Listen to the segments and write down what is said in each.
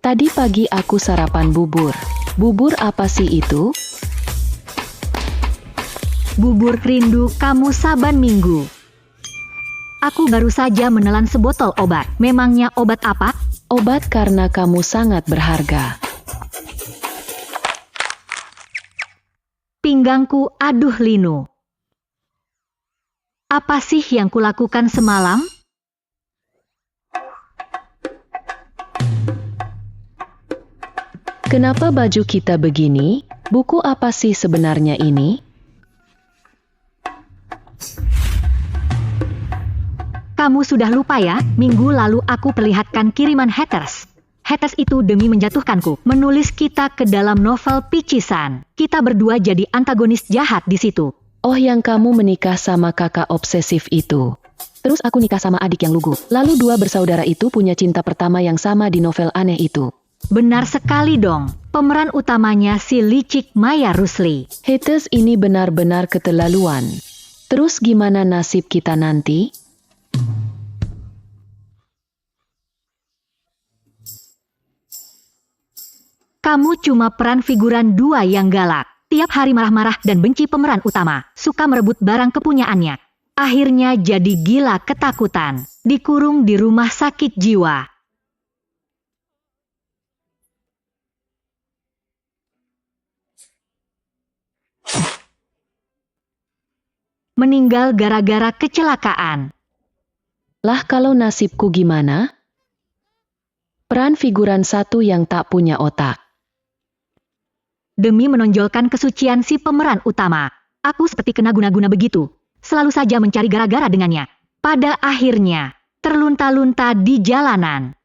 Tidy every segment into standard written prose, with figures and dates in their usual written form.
Tadi pagi aku sarapan bubur. Bubur apa sih itu? Bubur rindu kamu saban minggu. Aku baru saja menelan sebotol obat. Memangnya obat apa? Obat karena kamu sangat berharga. Pinggangku, aduh Lino. Apa sih yang kulakukan semalam? Kenapa baju kita begini? Buku apa sih sebenarnya ini? Kamu sudah lupa ya, minggu lalu aku perlihatkan kiriman haters. Haters itu demi menjatuhkanku, menulis kita ke dalam novel picisan. Kita berdua jadi antagonis jahat di situ. Oh, yang kamu menikah sama kakak obsesif itu. Terus aku nikah sama adik yang lugu. Lalu dua bersaudara itu punya cinta pertama yang sama di novel aneh itu. Benar sekali dong. Pemeran utamanya si licik Maya Rusli. Haters ini benar-benar keterlaluan. Terus gimana nasib kita nanti? Kamu cuma peran figuran dua yang galak. Tiap hari marah-marah dan benci pemeran utama. Suka merebut barang kepunyaannya. Akhirnya jadi gila ketakutan. Dikurung di rumah sakit jiwa. Meninggal gara-gara kecelakaan. Lah kalau nasibku gimana? Peran figuran satu yang tak punya otak. Demi menonjolkan kesucian si pemeran utama, aku seperti kena guna-guna begitu. Selalu saja mencari gara-gara dengannya. Pada akhirnya, terlunta-lunta di jalanan.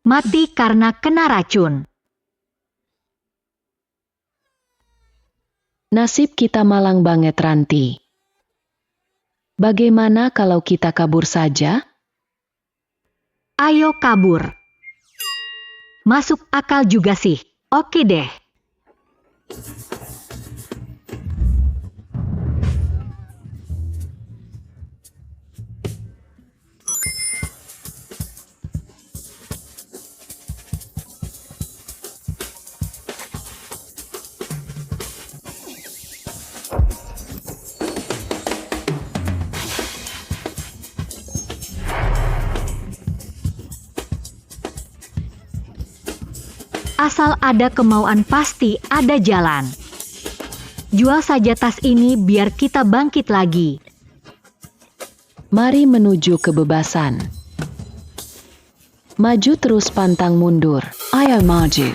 Mati karena kena racun. Nasib kita malang banget, Ranti. Bagaimana kalau kita kabur saja? Ayo kabur. Masuk akal juga sih. Oke deh. Asal ada kemauan pasti ada jalan. Jual saja tas ini biar kita bangkit lagi. Mari menuju kebebasan. Maju terus pantang mundur. Ayo maju.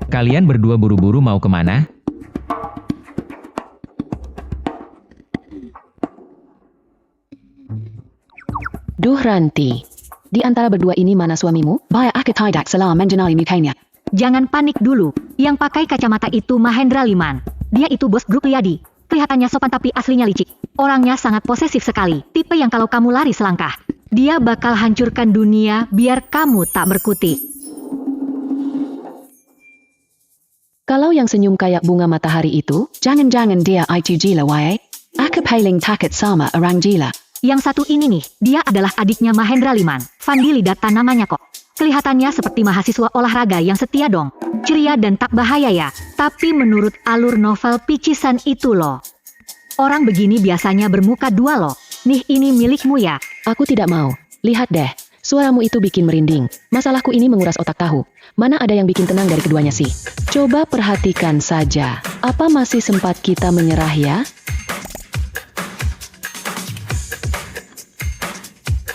Kalian berdua buru-buru mau kemana? Duh Ranti, di antara berdua ini mana suamimu? Baik aku tidak salah mengenali mukanya. Jangan panik dulu. Yang pakai kacamata itu Mahendra Liman. Dia itu bos grup Riyadi. Kelihatannya sopan tapi aslinya licik. Orangnya sangat posesif sekali. Tipe yang kalau kamu lari selangkah, dia bakal hancurkan dunia biar kamu tak berkutik. Kalau yang senyum kayak bunga matahari itu, jangan-jangan dia itu gila wae. Aku paling takut sama orang gila. Yang satu ini nih, dia adalah adiknya Mahendra Liman. Fandi Lidata namanya kok. Kelihatannya seperti mahasiswa olahraga yang setia dong. Ceria dan tak bahaya ya. Tapi menurut alur novel picisan itu loh. Orang begini biasanya bermuka dua loh. Nih ini milikmu ya. Aku tidak mau. Lihat deh, suaramu itu bikin merinding. Masalahku ini menguras otak tahu. Mana ada yang bikin tenang dari keduanya sih? Coba perhatikan saja. Apa masih sempat kita menyerah ya?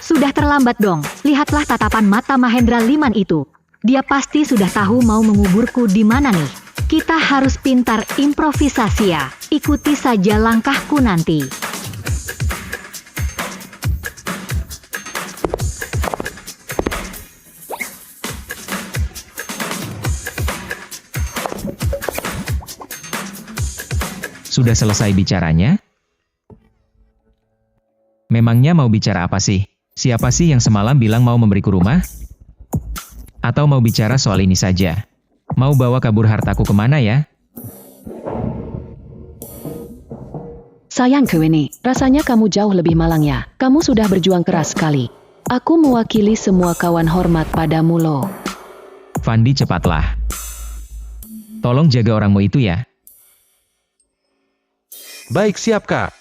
Sudah terlambat dong. Lihatlah tatapan mata Mahendra Liman itu. Dia pasti sudah tahu mau menguburku di mana nih. Kita harus pintar improvisasi ya. Ikuti saja langkahku nanti. Sudah selesai bicaranya? Memangnya mau bicara apa sih? Siapa sih yang semalam bilang mau memberiku rumah? Atau mau bicara soal ini saja? Mau bawa kabur hartaku kemana ya? Sayangku ini, rasanya kamu jauh lebih malang ya. Kamu sudah berjuang keras sekali. Aku mewakili semua kawan hormat padamu loh. Fandi, cepatlah. Tolong jaga orangmu itu ya. Baik, siap, Kak.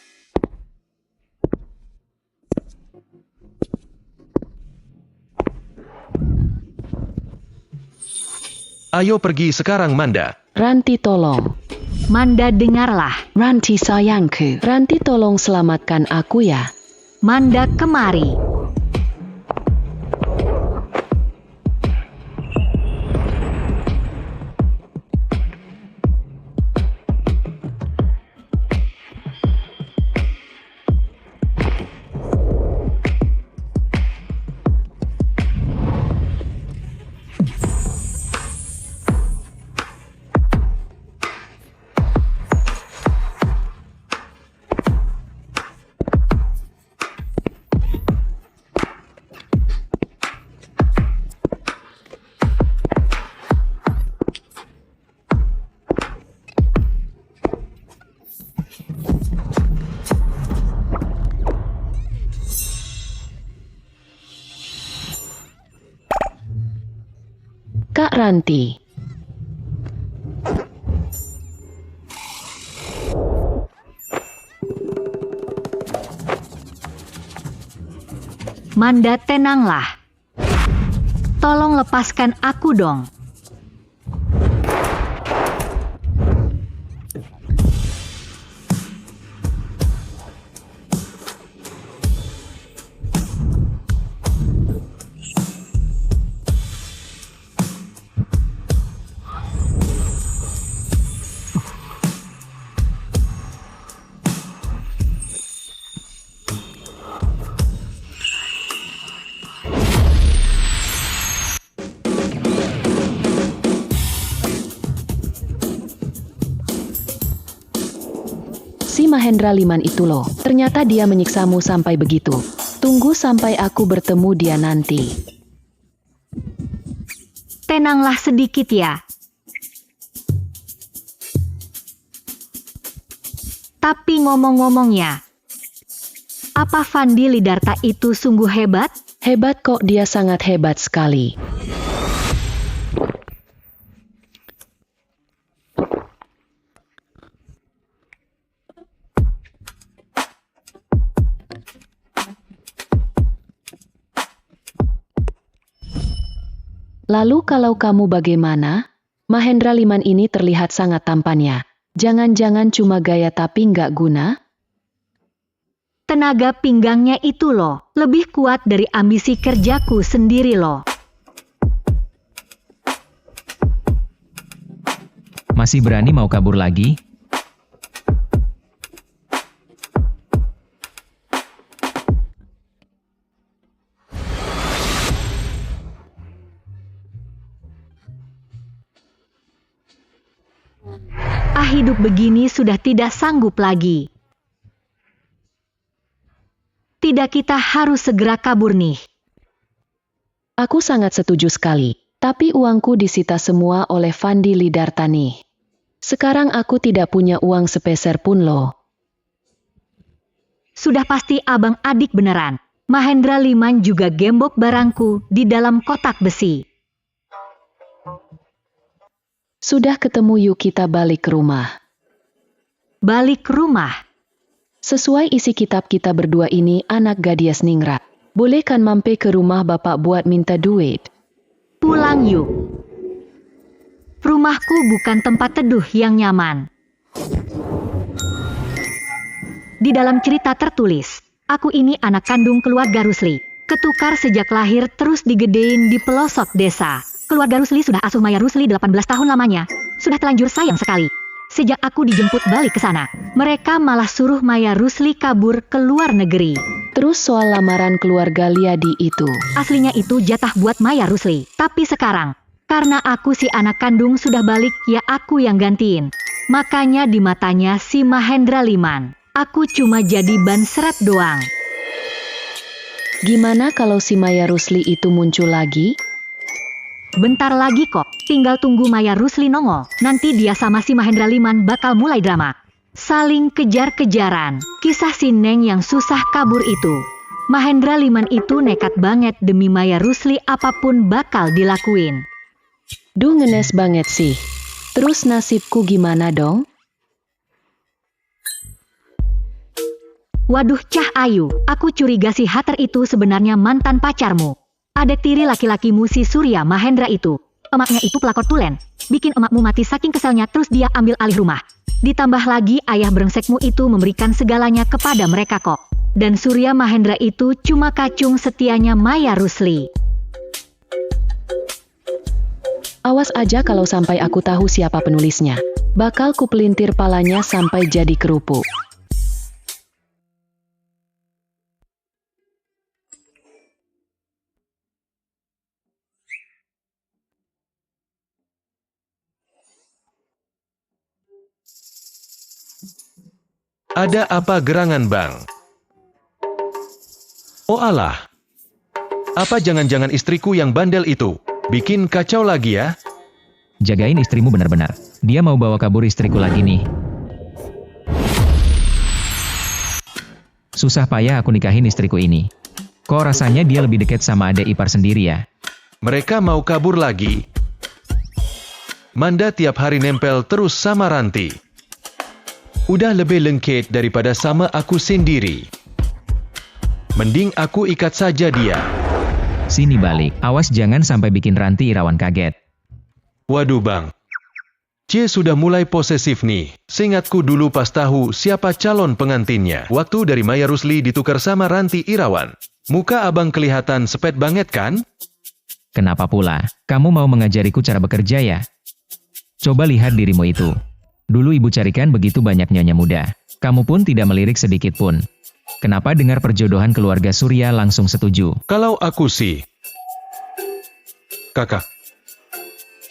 Ayo pergi sekarang, Manda. Ranti tolong. Manda dengarlah. Ranti sayangku. Ranti tolong selamatkan aku ya. Manda kemari. Kak Ranti. Manda tenanglah. Tolong lepaskan aku dong. Si Mahendra Liman itu loh, ternyata dia menyiksamu sampai begitu. Tunggu sampai aku bertemu dia nanti. Tenanglah sedikit ya. Tapi ngomong-ngomongnya, apa Fandi Lidarta itu sungguh hebat? Hebat kok, dia sangat hebat sekali. Lalu kalau kamu bagaimana? Mahendra Liman ini terlihat sangat tampannya. Jangan-jangan cuma gaya tapi nggak guna? Tenaga pinggangnya itu loh, lebih kuat dari ambisi kerjaku sendiri loh. Masih berani mau kabur lagi? Hidup begini sudah tidak sanggup lagi. Tidak, kita harus segera kabur nih. Aku sangat setuju sekali. Tapi uangku disita semua oleh Fandi Lidarta nih. Sekarang aku tidak punya uang sepeser pun loh. Sudah pasti abang adik beneran. Mahendra Liman juga gembok barangku di dalam kotak besi. Sudah ketemu, yuk kita balik ke rumah. Balik ke rumah. Sesuai isi kitab kita berdua ini anak gadis ningrat. Boleh kan mampir ke rumah bapak buat minta duit? Pulang yuk. Rumahku bukan tempat teduh yang nyaman. Di dalam cerita tertulis, aku ini anak kandung keluarga Rusli. Ketukar sejak lahir terus digedein di pelosok desa. Keluarga Rusli sudah asuh Maya Rusli 18 tahun lamanya. Sudah telanjur sayang sekali. Sejak aku dijemput balik ke sana, mereka malah suruh Maya Rusli kabur ke luar negeri. Terus soal lamaran keluarga Liadi itu. Aslinya itu jatah buat Maya Rusli. Tapi sekarang, karena aku si anak kandung sudah balik, ya aku yang gantiin. Makanya di matanya si Mahendra Liman, aku cuma jadi ban seret doang. Gimana kalau si Maya Rusli itu muncul lagi? Bentar lagi kok, tinggal tunggu Maya Rusli nongol. Nanti dia sama si Mahendra Liman bakal mulai drama. Saling kejar-kejaran, kisah si Neng yang susah kabur itu. Mahendra Liman itu nekat banget demi Maya Rusli, apapun bakal dilakuin. Duh, ngenes banget sih. Terus nasibku gimana dong? Waduh Cah Ayu, aku curiga si Hater itu sebenarnya mantan pacarmu. Adek tiri laki-lakimu si Surya Mahendra itu. Emaknya itu pelakor tulen. Bikin emakmu mati saking keselnya, terus dia ambil alih rumah. Ditambah lagi ayah brengsekmu itu memberikan segalanya kepada mereka kok. Dan Surya Mahendra itu cuma kacung setianya Maya Rusli. Awas aja kalau sampai aku tahu siapa penulisnya. Bakal kupelintir palanya sampai jadi kerupuk. Ada apa gerangan, Bang? Oh alah. Apa jangan-jangan istriku yang bandel itu bikin kacau lagi ya? Jagain istrimu benar-benar. Dia mau bawa kabur istriku lagi nih. Susah payah aku nikahin istriku ini. Kok rasanya dia lebih dekat sama adek ipar sendiri ya? Mereka mau kabur lagi. Manda tiap hari nempel terus sama Ranti. Udah lebih lengket daripada sama aku sendiri. Mending aku ikat saja dia. Sini balik. Awas jangan sampai bikin Ranti Irawan kaget. Waduh Bang. Cie sudah mulai posesif nih. Seingatku dulu pas tahu siapa calon pengantinnya. Waktu dari Maya Rusli ditukar sama Ranti Irawan. Muka abang kelihatan sepet banget kan? Kenapa pula? Kamu mau mengajariku cara bekerja ya? Coba lihat dirimu itu. Dulu ibu carikan begitu banyak nyonya muda. Kamu pun tidak melirik sedikit pun. Kenapa dengar perjodohan keluarga Surya langsung setuju? Kalau aku sih. Kakak.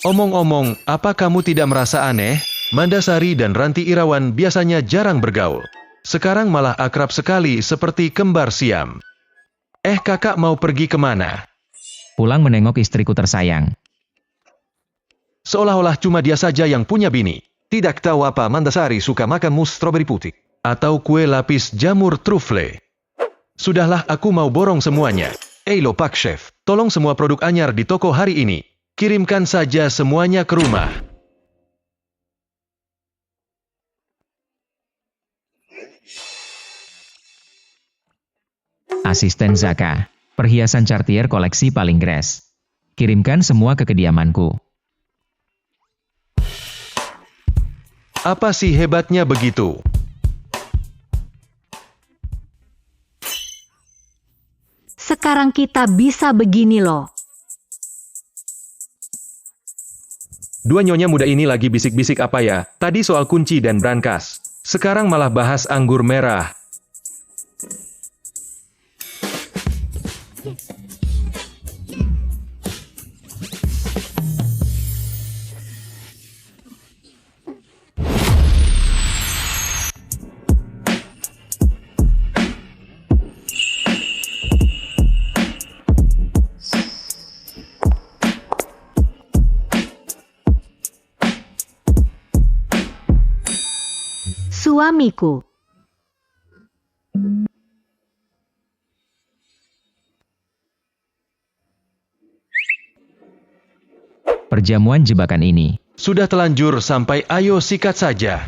Omong-omong, apa kamu tidak merasa aneh? Mandasari dan Ranti Irawan biasanya jarang bergaul. Sekarang malah akrab sekali seperti kembar siam. Kakak mau pergi kemana? Pulang menengok istriku tersayang. Seolah-olah cuma dia saja yang punya bini. Tidak tahu apa Mandasari suka makan mus stroberi putih. Atau kue lapis jamur trufle. Sudahlah, aku mau borong semuanya. Lo Pak Chef, tolong semua produk anyar di toko hari ini. Kirimkan saja semuanya ke rumah. Asisten Zaka. Perhiasan Cartier koleksi paling gres. Kirimkan semua ke kediamanku. Apa sih hebatnya begitu? Sekarang kita bisa begini loh. Dua nyonya muda ini lagi bisik-bisik apa ya? Tadi soal kunci dan brankas. Sekarang malah bahas anggur merah. Suamiku. jamuan jebakan ini. Sudah telanjur sampai ayo sikat saja.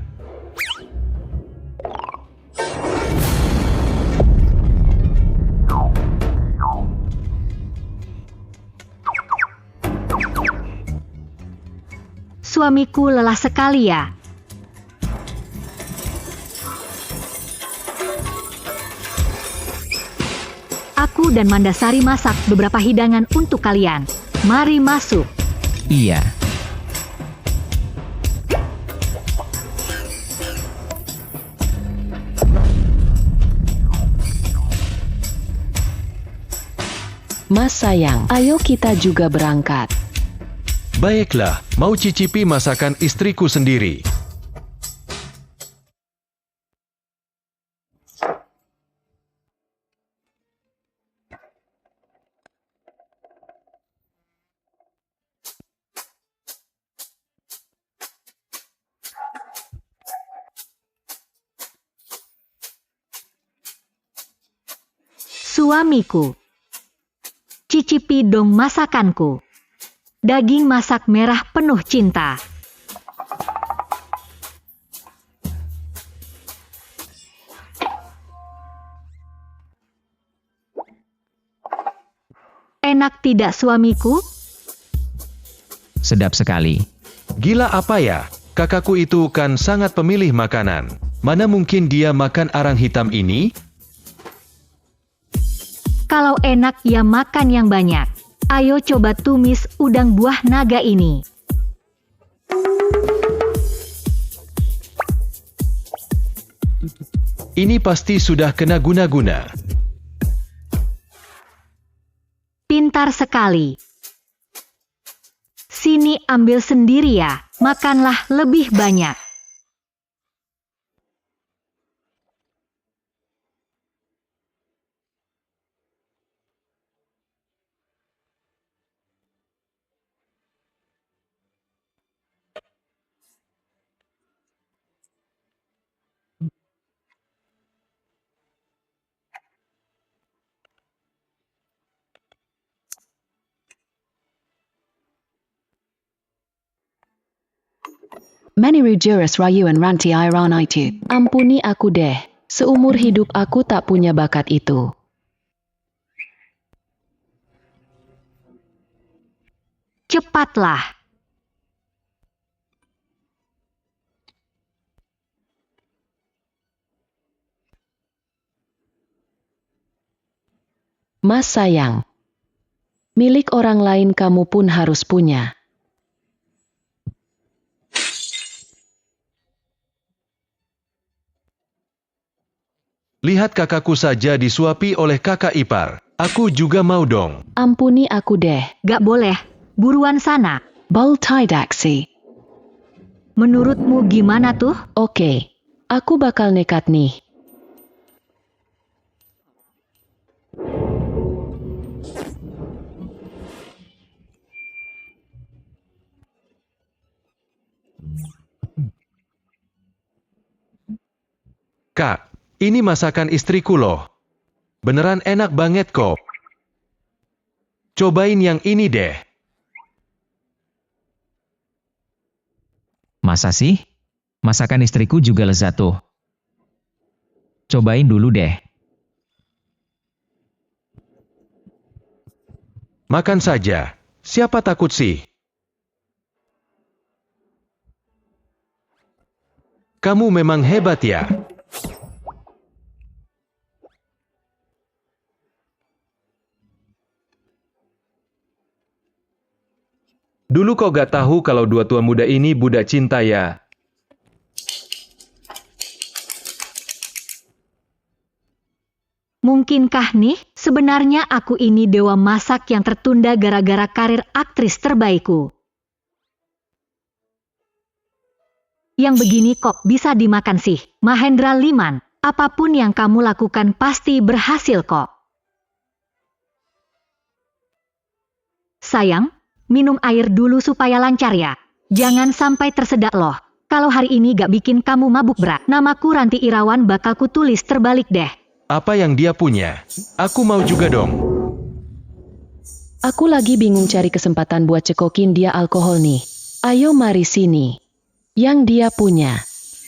Suamiku lelah sekali ya. Aku dan Mandasari masak beberapa hidangan untuk kalian. Mari masuk. Iya. Mas sayang, ayo kita juga berangkat. Baiklah, mau cicipi masakan istriku sendiri. Suamiku, cicipi dong masakanku. Daging masak merah penuh cinta. Enak tidak suamiku? Sedap sekali. Gila apa ya? Kakakku itu kan sangat pemilih makanan. Mana mungkin dia makan arang hitam ini? Kalau enak ya makan yang banyak. Ayo coba tumis udang buah naga ini. Ini pasti sudah kena guna-guna. Pintar sekali. Sini ambil sendiri ya, makanlah lebih banyak. Maniru Juras Rayuan Ranti Iran itu. Ampuni aku deh, seumur hidup aku tak punya bakat itu. Cepatlah. Mas sayang, milik orang lain kamu pun harus punya. Lihat kakakku saja disuapi oleh kakak ipar. Aku juga mau dong. Ampuni aku deh. Gak boleh, buruan sana. Bal tidak sih. Menurutmu gimana tuh? Oke, aku bakal nekat nih. Kak, ini masakan istriku loh. Beneran enak banget kok. Cobain yang ini deh. Masa sih? Masakan istriku juga lezat tuh. Cobain dulu deh. Makan saja. Siapa takut sih? Kamu memang hebat ya. Dulu kau gak tahu kalau dua tua muda ini budak cinta ya. Mungkinkah nih, sebenarnya aku ini dewa masak yang tertunda gara-gara karir aktris terbaikku. Yang begini kok bisa dimakan sih, Mahendra Liman. Apapun yang kamu lakukan pasti berhasil kok. Sayang, minum air dulu supaya lancar ya. Jangan sampai tersedak loh. Kalau hari ini gak bikin kamu mabuk berat, namaku Ranti Irawan bakal kutulis terbalik deh. Apa yang dia punya? Aku mau juga dong. Aku lagi bingung cari kesempatan buat cekokin dia alkohol nih. Ayo mari sini. Yang dia punya.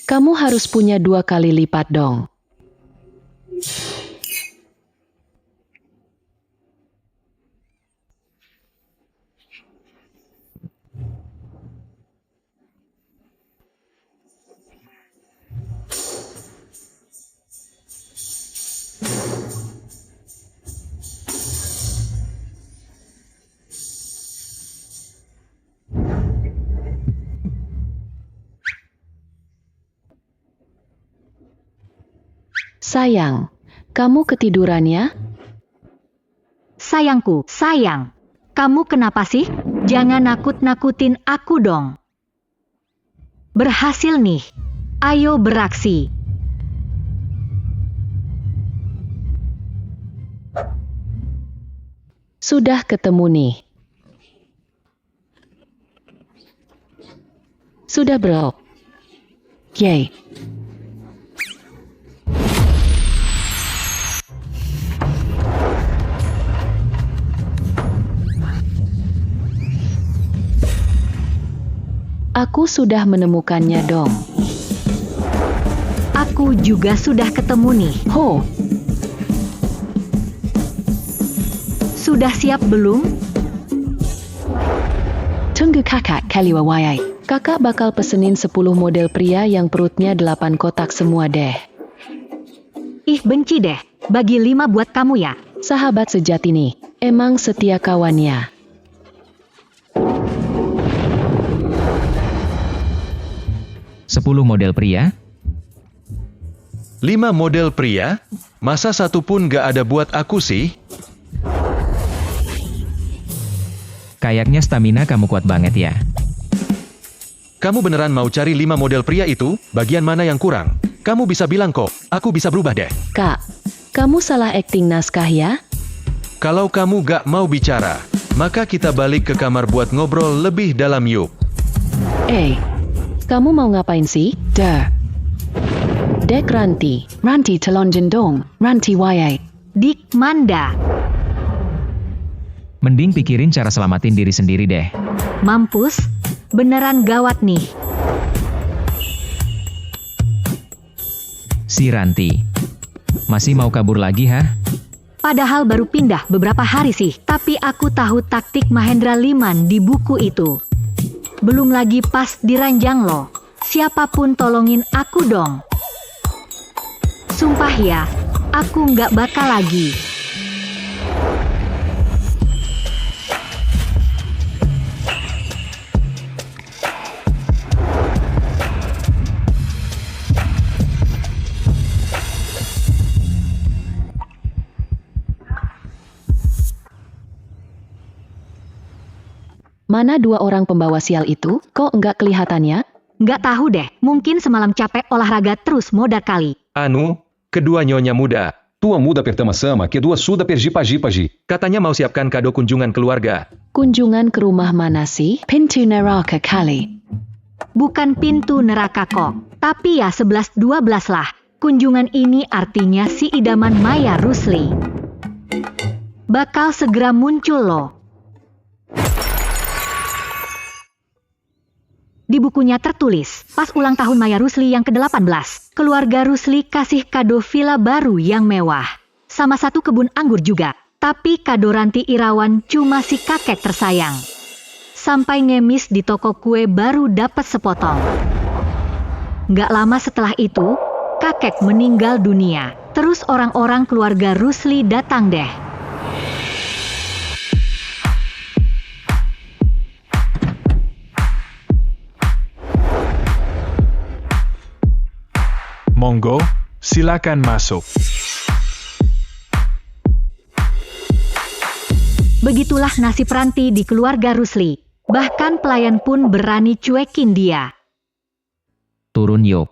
Kamu harus punya 2 kali lipat dong. Sayang, kamu ketiduran ya? Sayangku, sayang. Kamu kenapa sih? Jangan nakut-nakutin aku dong. Berhasil nih. Ayo beraksi. Sudah ketemu nih. Sudah bro. Yay. Aku sudah menemukannya dong. Aku juga sudah ketemu nih. Ho, Sudah siap belum? tunggu kakak kaliwa wayai. Kakak bakal pesenin 10 model pria yang perutnya 8 kotak semua deh. Ih benci deh. Bagi 5 buat kamu ya. Sahabat sejati nih, emang setia kawannya. Sepuluh model pria? 5 model pria? Masa satu pun gak ada buat aku sih? Kayaknya stamina kamu kuat banget ya. Kamu beneran mau cari 5 model pria itu? Bagian mana yang kurang? Kamu bisa bilang kok, aku bisa berubah deh. Kak, kamu salah akting naskah ya? Kalau kamu gak mau bicara, maka kita balik ke kamar buat ngobrol lebih dalam yuk. Kamu mau ngapain sih? Dek Ranti. Ranti telon jendong. Ranti wayai. Dik Manda. Mending pikirin cara selamatin diri sendiri deh. Mampus. Beneran gawat nih. Si Ranti. Masih mau kabur lagi ha? Padahal baru pindah beberapa hari sih. Tapi aku tahu taktik Mahendra Liman di buku itu. Belum lagi pas diranjang loh. Siapapun tolongin aku dong. Sumpah ya, aku nggak bakal lagi. Mana 2 orang pembawa sial itu? Kok enggak kelihatannya? Nggak tahu deh, mungkin semalam capek olahraga terus modar kali. Anu, kedua nyonya muda. Tua muda pertama-sama, que dua suda pergi-pagi-pagi. Katanya mau siapkan kado kunjungan keluarga. Kunjungan ke rumah mana sih? Pintu neraka kali. Bukan pintu neraka kok, tapi ya 11-12 lah. Kunjungan ini artinya si idaman Maya Rusli bakal segera muncul loh. Di bukunya tertulis, pas ulang tahun Maya Rusli yang ke-18, keluarga Rusli kasih kado villa baru yang mewah. Sama 1 kebun anggur juga. Tapi kado Ranti Irawan cuma si kakek tersayang. Sampai ngemis di toko kue baru dapat sepotong. Nggak lama setelah itu, kakek meninggal dunia. Terus orang-orang keluarga Rusli datang deh. Monggo, silakan masuk. Begitulah nasib Ranti di keluarga Rusli. Bahkan pelayan pun berani cuekin dia. Turun yuk.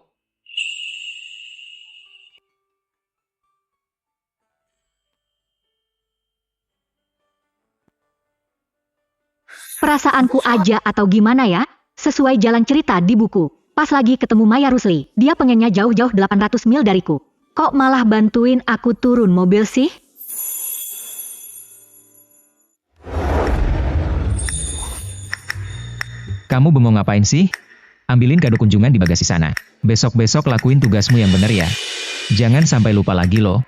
Perasaanku aja atau gimana ya? Sesuai jalan cerita di buku. Pas lagi ketemu Maya Rusli, dia pengennya jauh-jauh 800 mil dariku. Kok malah bantuin aku turun mobil sih? Kamu bengong ngapain sih? Ambilin kado kunjungan di bagasi sana. Besok-besok lakuin tugasmu yang bener ya. Jangan sampai lupa lagi loh.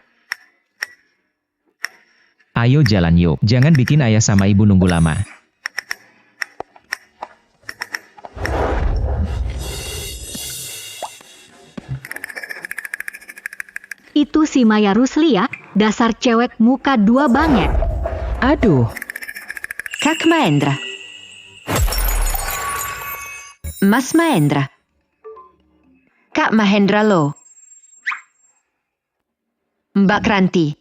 Ayo jalan yuk, jangan bikin ayah sama ibu nunggu lama. Itu si Maya Rusli ya, dasar cewek muka dua banget. Aduh, Kak Mahendra. Mas Mahendra. Kak Mahendra lo. Mbak Kranti.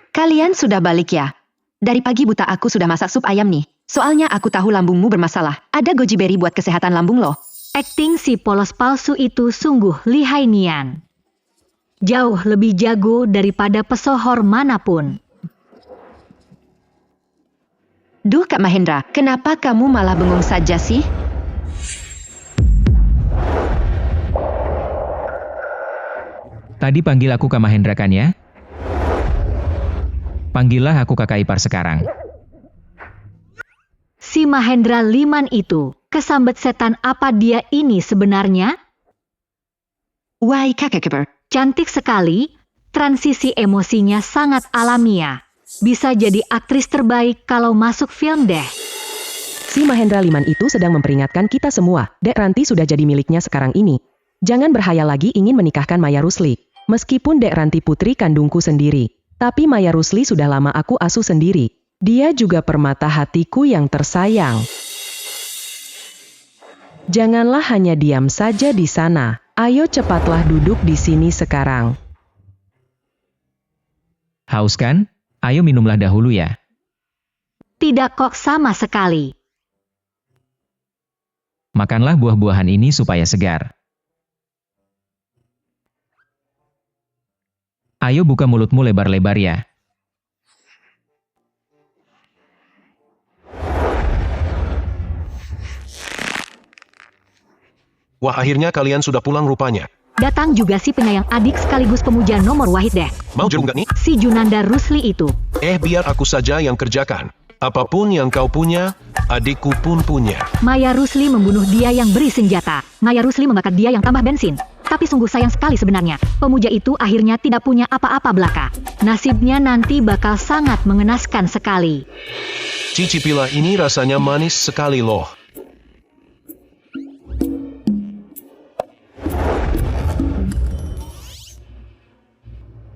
Kalian sudah balik ya? Dari pagi buta aku sudah masak sup ayam nih. Soalnya aku tahu lambungmu bermasalah. Ada goji berry buat kesehatan lambung lo. Akting si polos palsu itu sungguh lihai nian. Jauh lebih jago daripada pesohor manapun. Duh Kak Mahendra, kenapa kamu malah bengong saja sih? Tadi panggil aku Kak Mahendra kan ya? Panggillah aku kakak ipar sekarang. Si Mahendra Liman itu, kesambet setan apa dia ini sebenarnya? Why Kakak Keber? Cantik sekali, transisi emosinya sangat alamiah. Bisa jadi aktris terbaik kalau masuk film deh. si Mahendra Liman itu sedang memperingatkan kita semua. Dek Ranti sudah jadi miliknya sekarang ini. Jangan berhayal lagi ingin menikahkan Maya Rusli. Meskipun Dek Ranti putri kandungku sendiri. Tapi Maya Rusli sudah lama aku asuh sendiri. Dia juga permata hatiku yang tersayang. Janganlah hanya diam saja di sana. Ayo cepatlah duduk di sini sekarang. Haus kan? Ayo minumlah dahulu ya. Tidak kok sama sekali. Makanlah buah-buahan ini supaya segar. Ayo buka mulutmu lebar-lebar ya. Wah, akhirnya kalian sudah pulang rupanya. Datang juga si penyayang adik sekaligus pemuja nomor wahid deh. Mau jeruk nggak nih? Si Junanda Rusli itu. Biar aku saja yang kerjakan. Apapun yang kau punya, adikku pun punya. Maya Rusli membunuh dia yang beri senjata. Maya Rusli membakar dia yang tambah bensin. Tapi sungguh sayang sekali sebenarnya. Pemuja itu akhirnya tidak punya apa-apa belaka. Nasibnya nanti bakal sangat mengenaskan sekali. Cicipilah ini rasanya manis sekali loh.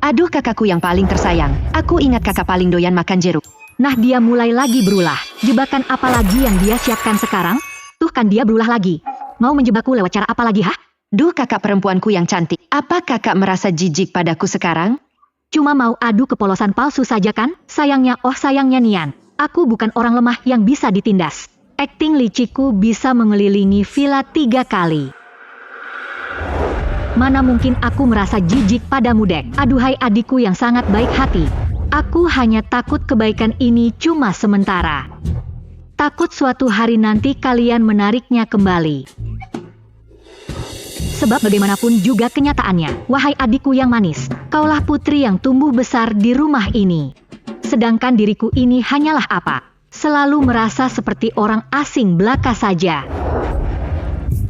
Aduh kakakku yang paling tersayang. Aku ingat kakak paling doyan makan jeruk. Nah dia mulai lagi berulah. Jebakan apa lagi yang dia siapkan sekarang? Tuh kan dia berulah lagi. Mau menjebakku lewat cara apa lagi hah? Duh kakak perempuanku yang cantik. Apa kakak merasa jijik padaku sekarang? Cuma mau adu kepolosan palsu saja kan? Sayangnya Nian. Aku bukan orang lemah yang bisa ditindas. Akting liciku bisa mengelilingi villa 3 kali. Mana mungkin aku merasa jijik padamu dek. Aduhai adikku yang sangat baik hati. Aku hanya takut kebaikan ini cuma sementara. Takut suatu hari nanti kalian menariknya kembali. Sebab bagaimanapun juga kenyataannya, wahai adikku yang manis, kaulah putri yang tumbuh besar di rumah ini. Sedangkan diriku ini hanyalah apa? Selalu merasa seperti orang asing belaka saja.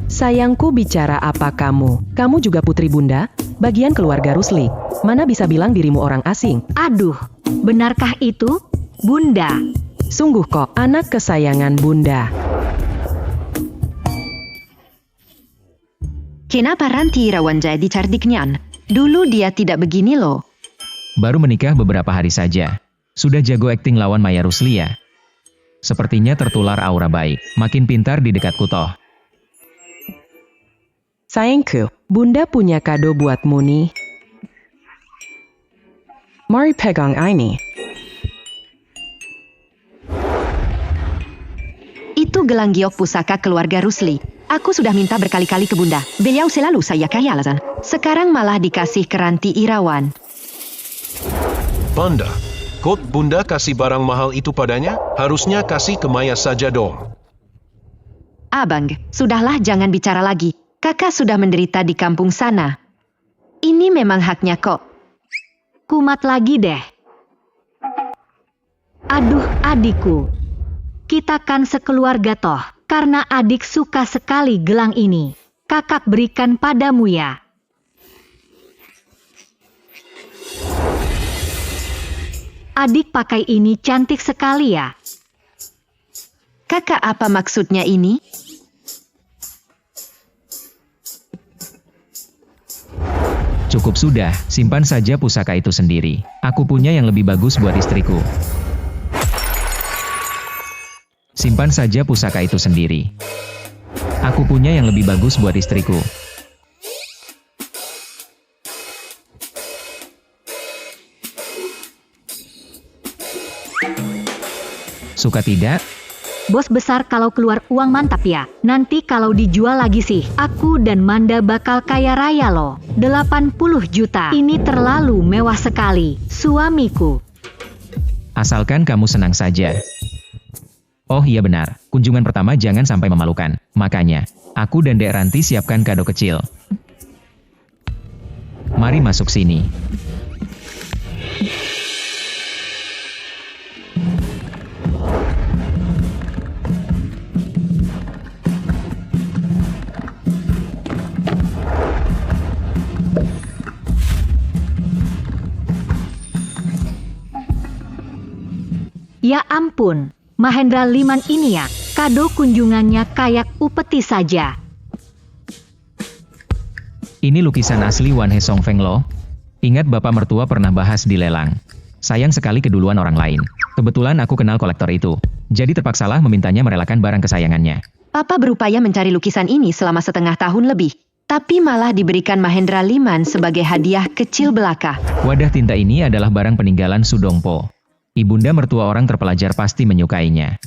Sayangku bicara apa kamu? Kamu juga putri bunda? Bagian keluarga Rusli. Mana bisa bilang dirimu orang asing? Aduh, benarkah itu, bunda? Sungguh kok, anak kesayangan bunda. Kenapa Ranti Irawan jadi cerdiknya? Dulu dia tidak begini loh. Baru menikah beberapa hari saja. Sudah jago akting lawan Maya Rusli ya. Sepertinya tertular aura baik. Makin pintar di dekatku toh. Sayangku, bunda punya kado buatmu nih. Mari pegang ini. Itu gelang giok pusaka keluarga Rusli. Aku sudah minta berkali-kali ke bunda. Beliau selalu saya kaya alasan. Sekarang malah dikasih ke Ranti Irawan. Banda, kok bunda kasih barang mahal itu padanya? Harusnya kasih ke Maya saja dong. Abang, sudahlah jangan bicara lagi. Kakak sudah menderita di kampung sana. Ini memang haknya kok. Kumat lagi deh. Aduh adikku. Kita kan sekeluarga toh. Karena adik suka sekali gelang ini, kakak berikan padamu ya. Adik pakai ini cantik sekali ya. Kakak, apa maksudnya ini? Cukup sudah, simpan saja pusaka itu sendiri. Aku punya yang lebih bagus buat istriku. Simpan saja pusaka itu sendiri. Aku punya yang lebih bagus buat istriku. Suka tidak? Bos besar, kalau keluar uang mantap ya. Nanti kalau dijual lagi sih, aku dan Manda bakal kaya raya loh. 80 juta. Ini terlalu mewah sekali, suamiku. Asalkan kamu senang saja. Oh iya benar, kunjungan pertama jangan sampai memalukan. Makanya, aku dan Dek Ranti siapkan kado kecil. Mari masuk sini. Ya ampun, Mahendra Liman ini ya, kado kunjungannya kayak upeti saja. Ini lukisan asli Wan He Song Feng loh. Ingat bapak mertua pernah bahas di lelang. Sayang sekali keduluan orang lain. Kebetulan aku kenal kolektor itu. Jadi terpaksalah memintanya merelakan barang kesayangannya. Papa berupaya mencari lukisan ini selama setengah tahun lebih. Tapi malah diberikan Mahendra Liman sebagai hadiah kecil belaka. Wadah tinta ini adalah barang peninggalan Sudongpo. Ibunda mertua orang terpelajar pasti menyukainya.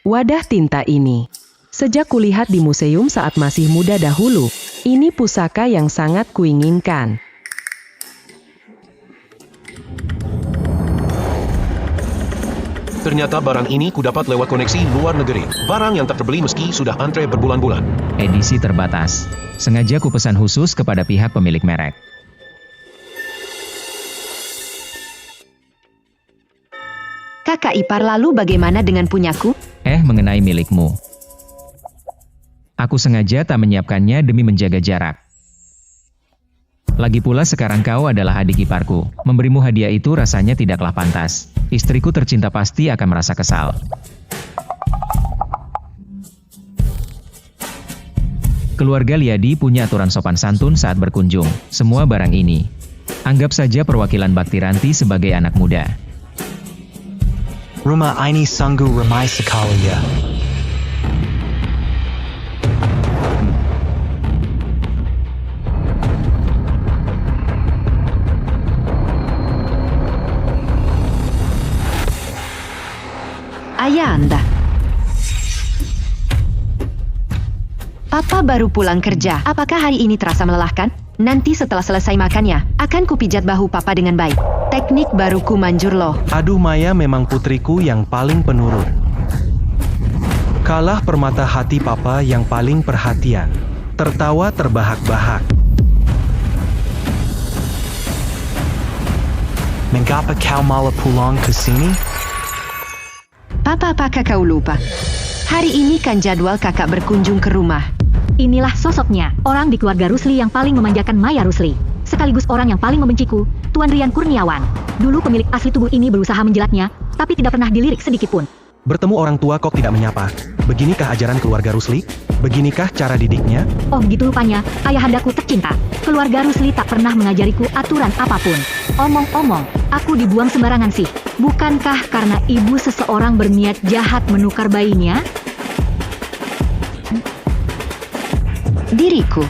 Wadah tinta ini. Sejak kulihat di museum saat masih muda dahulu, ini pusaka yang sangat kuinginkan. Ternyata barang ini kudapat lewat koneksi luar negeri. Barang yang tak terbeli meski sudah antre berbulan-bulan. Edisi terbatas. Sengaja kupesan khusus kepada pihak pemilik merek. Kakak ipar, lalu bagaimana dengan punyaku? Mengenai milikmu. Aku sengaja tak menyiapkannya demi menjaga jarak. Lagi pula sekarang kau adalah adik iparku. Memberimu hadiah itu rasanya tidaklah pantas. Istriku tercinta pasti akan merasa kesal. Keluarga Liadi punya aturan sopan santun saat berkunjung. Semua barang ini. Anggap saja perwakilan Bakti Ranti sebagai anak muda. Rumah ini sungguh ramai sekali ya. Ayah Anda. Papa baru pulang kerja. Apakah hari ini terasa melelahkan? Nanti setelah selesai makannya, akan kupijat bahu Papa dengan baik. Teknik baruku manjur loh. Aduh, Maya memang putriku yang paling penurut. Kalah permata hati Papa yang paling perhatian. Tertawa terbahak-bahak. Mengapa kau malah pulang ke sini? Papa, apakah kau lupa? Hari ini kan jadwal kakak berkunjung ke rumah. Inilah sosoknya, orang di keluarga Rusli yang paling memanjakan Maya Rusli. Sekaligus orang yang paling membenciku, Tuan Rian Kurniawan. Dulu pemilik asli tubuh ini berusaha menjilatnya, tapi tidak pernah dilirik sedikitpun. Bertemu orang tua kok tidak menyapa. Beginikah ajaran keluarga Rusli? Beginikah cara didiknya? Oh gitu rupanya, ayahandaku tercinta. Keluarga Rusli tak pernah mengajariku aturan apapun. Omong-omong, aku dibuang sembarangan sih. Bukankah karena ibu seseorang berniat jahat menukar bayinya? Diriku.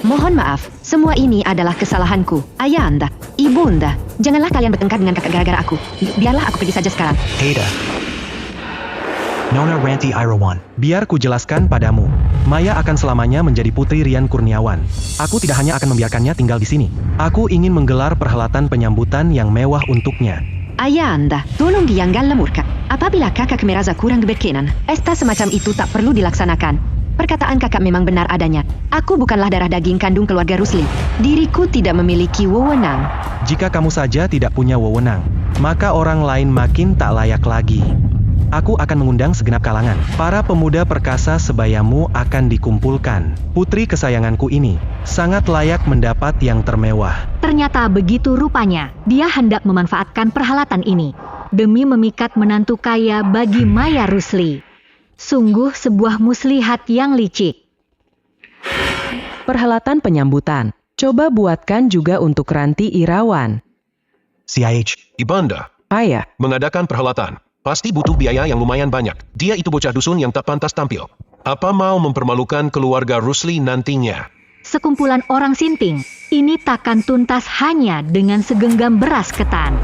Mohon maaf, semua ini adalah kesalahanku. Ayah Anda, Ibu Anda, janganlah kalian bertengkar dengan kakak gara-gara aku. Biarlah aku pergi saja sekarang. Ada. Nona Ranti Irawan. Biar ku jelaskan padamu. Maya akan selamanya menjadi putri Rian Kurniawan. Aku tidak hanya akan membiarkannya tinggal di sini. Aku ingin menggelar perhelatan penyambutan yang mewah untuknya. Ayah Anda, tolong janganlah murka. Apabila kakak merasa kurang berkenan, pesta semacam itu tak perlu dilaksanakan. Perkataan kakak memang benar adanya. Aku bukanlah darah daging kandung keluarga Rusli. Diriku tidak memiliki wewenang. Jika kamu saja tidak punya wewenang, maka orang lain makin tak layak lagi. Aku akan mengundang segenap kalangan. Para pemuda perkasa sebayamu akan dikumpulkan. Putri kesayanganku ini sangat layak mendapat yang termewah. Ternyata begitu rupanya. Dia hendak memanfaatkan perhelatan ini demi memikat menantu kaya bagi Maya Rusli. Sungguh sebuah muslihat yang licik. Perhelatan penyambutan. Coba buatkan juga untuk Ranti Irawan. CIH. Ibanda, Ayah, mengadakan perhelatan. Pasti butuh biaya yang lumayan banyak. Dia itu bocah dusun yang tak pantas tampil. Apa mau mempermalukan keluarga Rusli nantinya? Sekumpulan orang sinting. Ini takkan tuntas hanya dengan segenggam beras ketan.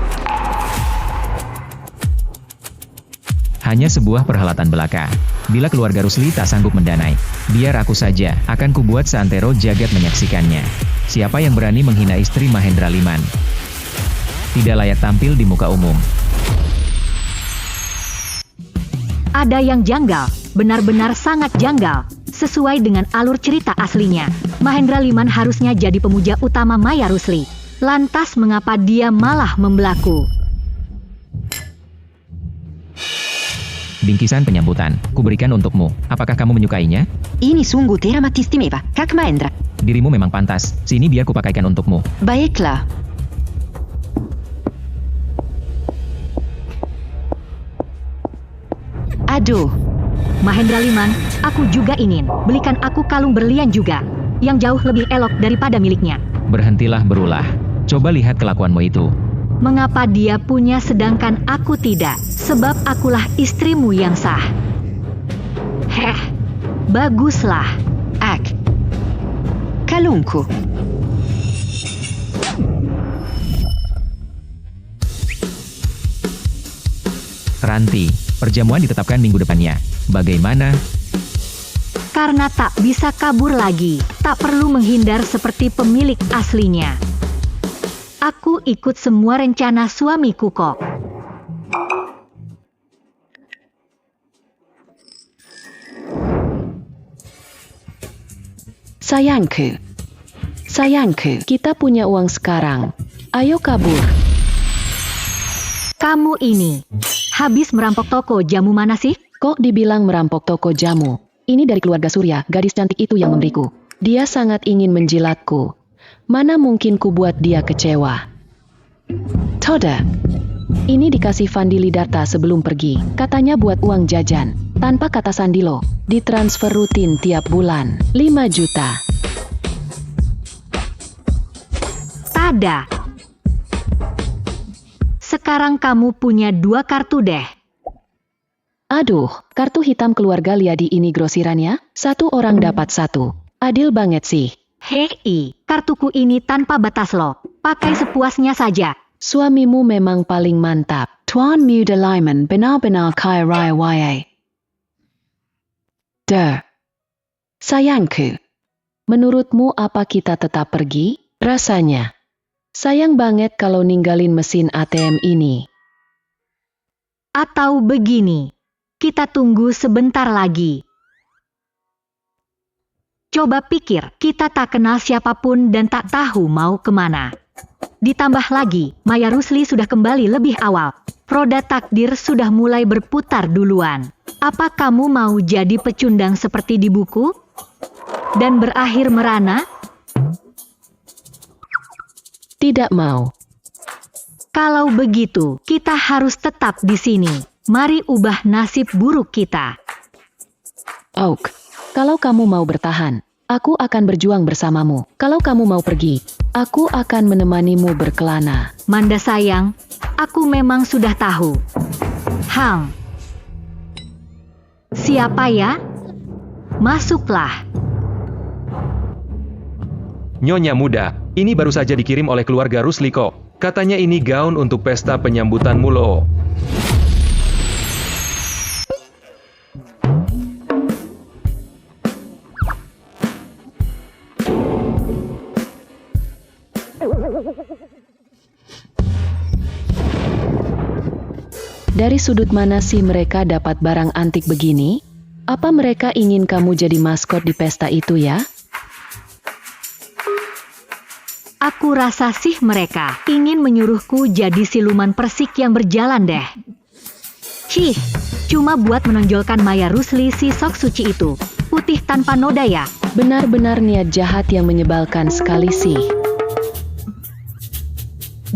Hanya sebuah perhelatan belaka. Bila keluarga Rusli tak sanggup mendanai, biar aku saja, akan kubuat seantero jagat menyaksikannya. Siapa yang berani menghina istri Mahendra Liman? Tidak layak tampil di muka umum. Ada yang janggal, benar-benar sangat janggal. Sesuai dengan alur cerita aslinya, Mahendra Liman harusnya jadi pemuja utama Maya Rusli. Lantas mengapa dia malah membelaku? Bingkisan penyambutan, kuberikan untukmu. Apakah kamu menyukainya? Ini sungguh teramat istimewa, Kak Mahendra. Dirimu memang pantas. Sini biar kupakaikan untukmu. Baiklah. Aduh, Mahendra Liman, aku juga ingin. Belikan aku kalung berlian juga, yang jauh lebih elok daripada miliknya. Berhentilah berulah. Coba lihat kelakuanmu itu. Mengapa dia punya sedangkan aku tidak? Sebab akulah istrimu yang sah. Heh, baguslah. kalungku. Ranti, perjamuan ditetapkan minggu depannya. Bagaimana? Karena tak bisa kabur lagi, tak perlu menghindar seperti pemilik aslinya. Aku ikut semua rencana suamiku kok. Sayangku, kita punya uang sekarang. Ayo kabur. Kamu ini, habis merampok toko jamu mana sih? Kok dibilang merampok toko jamu? Ini dari keluarga Surya, gadis cantik itu yang memberiku. Dia sangat ingin menjilatku. Mana mungkin ku buat dia kecewa. Toda, ini dikasih Vandili Darta sebelum pergi. Katanya buat uang jajan. Tanpa kata sandilo, ditransfer rutin tiap bulan. 5 juta. Tada. Sekarang kamu punya 2 kartu deh. Aduh, kartu hitam keluarga Liadi ini grosirannya, 1 orang dapat 1. Adil banget sih. Hei, kartuku ini tanpa batas loh. Pakai sepuasnya saja. Suamimu memang paling mantap. Tuan Muda Lyman benar-benar kaya raya wayai. Sayangku, menurutmu apa kita tetap pergi? Rasanya sayang banget kalau ninggalin mesin ATM ini. Atau begini, kita tunggu sebentar lagi. Coba pikir, kita tak kenal siapapun dan tak tahu mau kemana. Ditambah lagi, Maya Rusli sudah kembali lebih awal. Roda takdir sudah mulai berputar duluan. Apa kamu mau jadi pecundang seperti di buku? Dan berakhir merana? Tidak mau. Kalau begitu, kita harus tetap di sini. Mari ubah nasib buruk kita. Oak, kalau kamu mau bertahan, aku akan berjuang bersamamu. Kalau kamu mau pergi, aku akan menemanimu berkelana. Manda sayang, aku memang sudah tahu. Siapa ya? Masuklah. Nyonya muda, ini baru saja dikirim oleh keluarga Rusli kok. Katanya ini gaun untuk pesta penyambutan Mulo. Dari sudut mana sih mereka dapat barang antik begini? Apa mereka ingin kamu jadi maskot di pesta itu ya? Aku rasa sih mereka ingin menyuruhku jadi siluman persik yang berjalan deh. Cih, cuma buat menonjolkan Maya Rusli si sok suci itu. Putih tanpa noda ya. Benar-benar niat jahat yang menyebalkan sekali sih.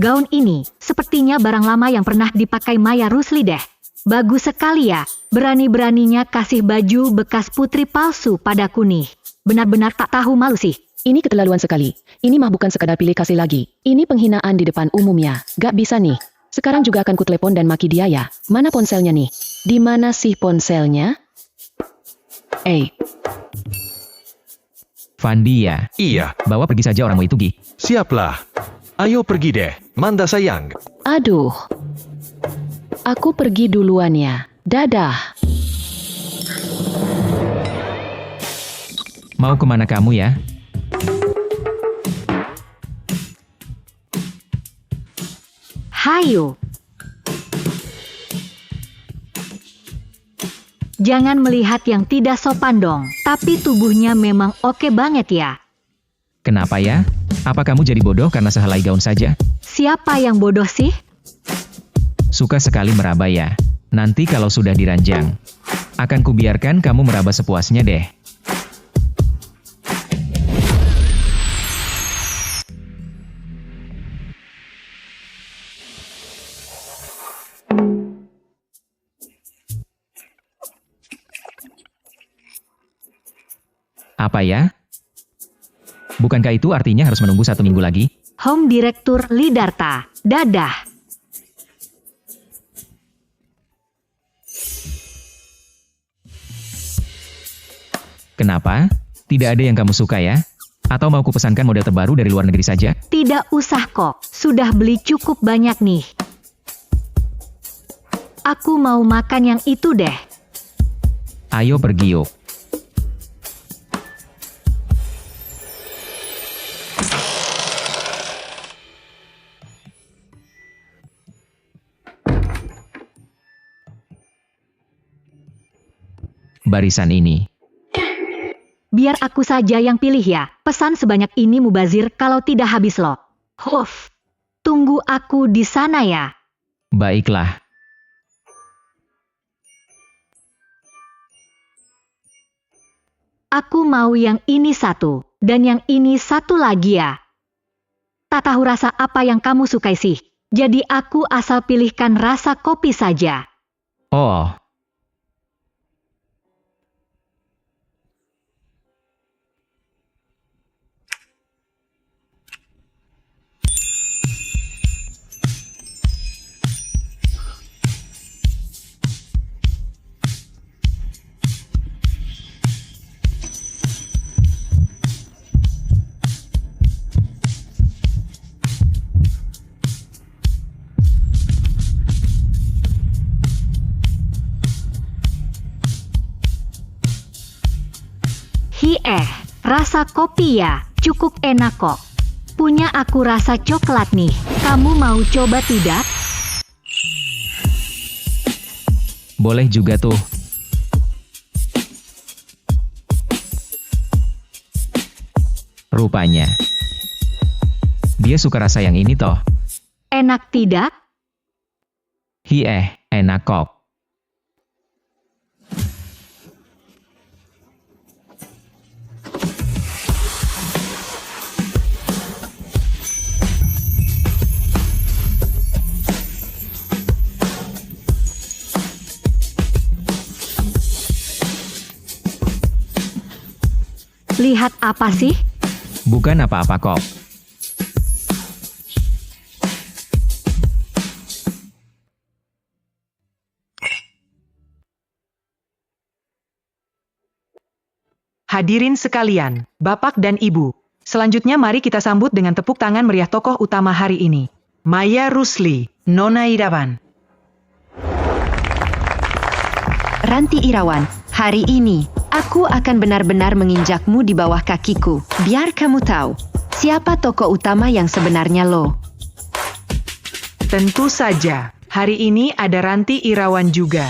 Gaun ini, sepertinya barang lama yang pernah dipakai Maya Rusli deh. Bagus sekali ya, berani-beraninya kasih baju bekas putri palsu padaku nih. Benar-benar tak tahu malu sih. Ini keterlaluan sekali. Ini mah bukan sekadar pilih kasih lagi. Ini penghinaan di depan umumnya. Gak bisa nih. Sekarang juga akan kutelepon dan maki dia ya. Mana ponselnya nih? Di mana sih ponselnya? Fandi ya. Iya, Bawa pergi saja orangmu itu, Gi. siaplah. Ayo pergi deh, Manda sayang. Aduh. Aku pergi duluan ya. Dadah. Mau kemana kamu ya? Hayo. Jangan melihat yang tidak sopan dong. Tapi tubuhnya memang oke banget ya. Kenapa ya? Apa kamu jadi bodoh karena sehelai gaun saja? Siapa yang bodoh sih? Suka sekali meraba ya. Nanti kalau sudah diranjang, akan kubiarkan kamu meraba sepuasnya deh. Apa ya? Bukankah itu artinya harus menunggu 1 minggu lagi? Home Direktur Lidarta. Dadah. Kenapa? Tidak ada yang kamu suka ya? Atau mau kupesankan model terbaru dari luar negeri saja? Tidak usah kok. Sudah beli cukup banyak nih. Aku mau makan yang itu deh. Ayo pergi yuk. Barisan ini. Biar aku saja yang pilih ya. Pesan sebanyak ini mubazir kalau tidak habis loh. Huff. Tunggu aku di sana ya. Baiklah. Aku mau yang ini 1. Dan yang ini 1 lagi ya. Tak tahu rasa apa yang kamu sukai sih. Jadi aku asal pilihkan rasa kopi saja. Oh. Rasa kopi ya, cukup enak kok. Punya aku rasa coklat nih. Kamu mau coba tidak? Boleh juga tuh. Rupanya. Dia suka rasa yang ini toh. Enak tidak? Enak kok. Lihat apa sih? Bukan apa-apa kok. Hadirin sekalian, Bapak dan Ibu. Selanjutnya mari kita sambut dengan tepuk tangan meriah tokoh utama hari ini. Maya Rusli, Nona Irawan. Ranti Irawan, hari ini, aku akan benar-benar menginjakmu di bawah kakiku. Biar kamu tahu, siapa tokoh utama yang sebenarnya lo. Tentu saja, hari ini ada Ranti Irawan juga.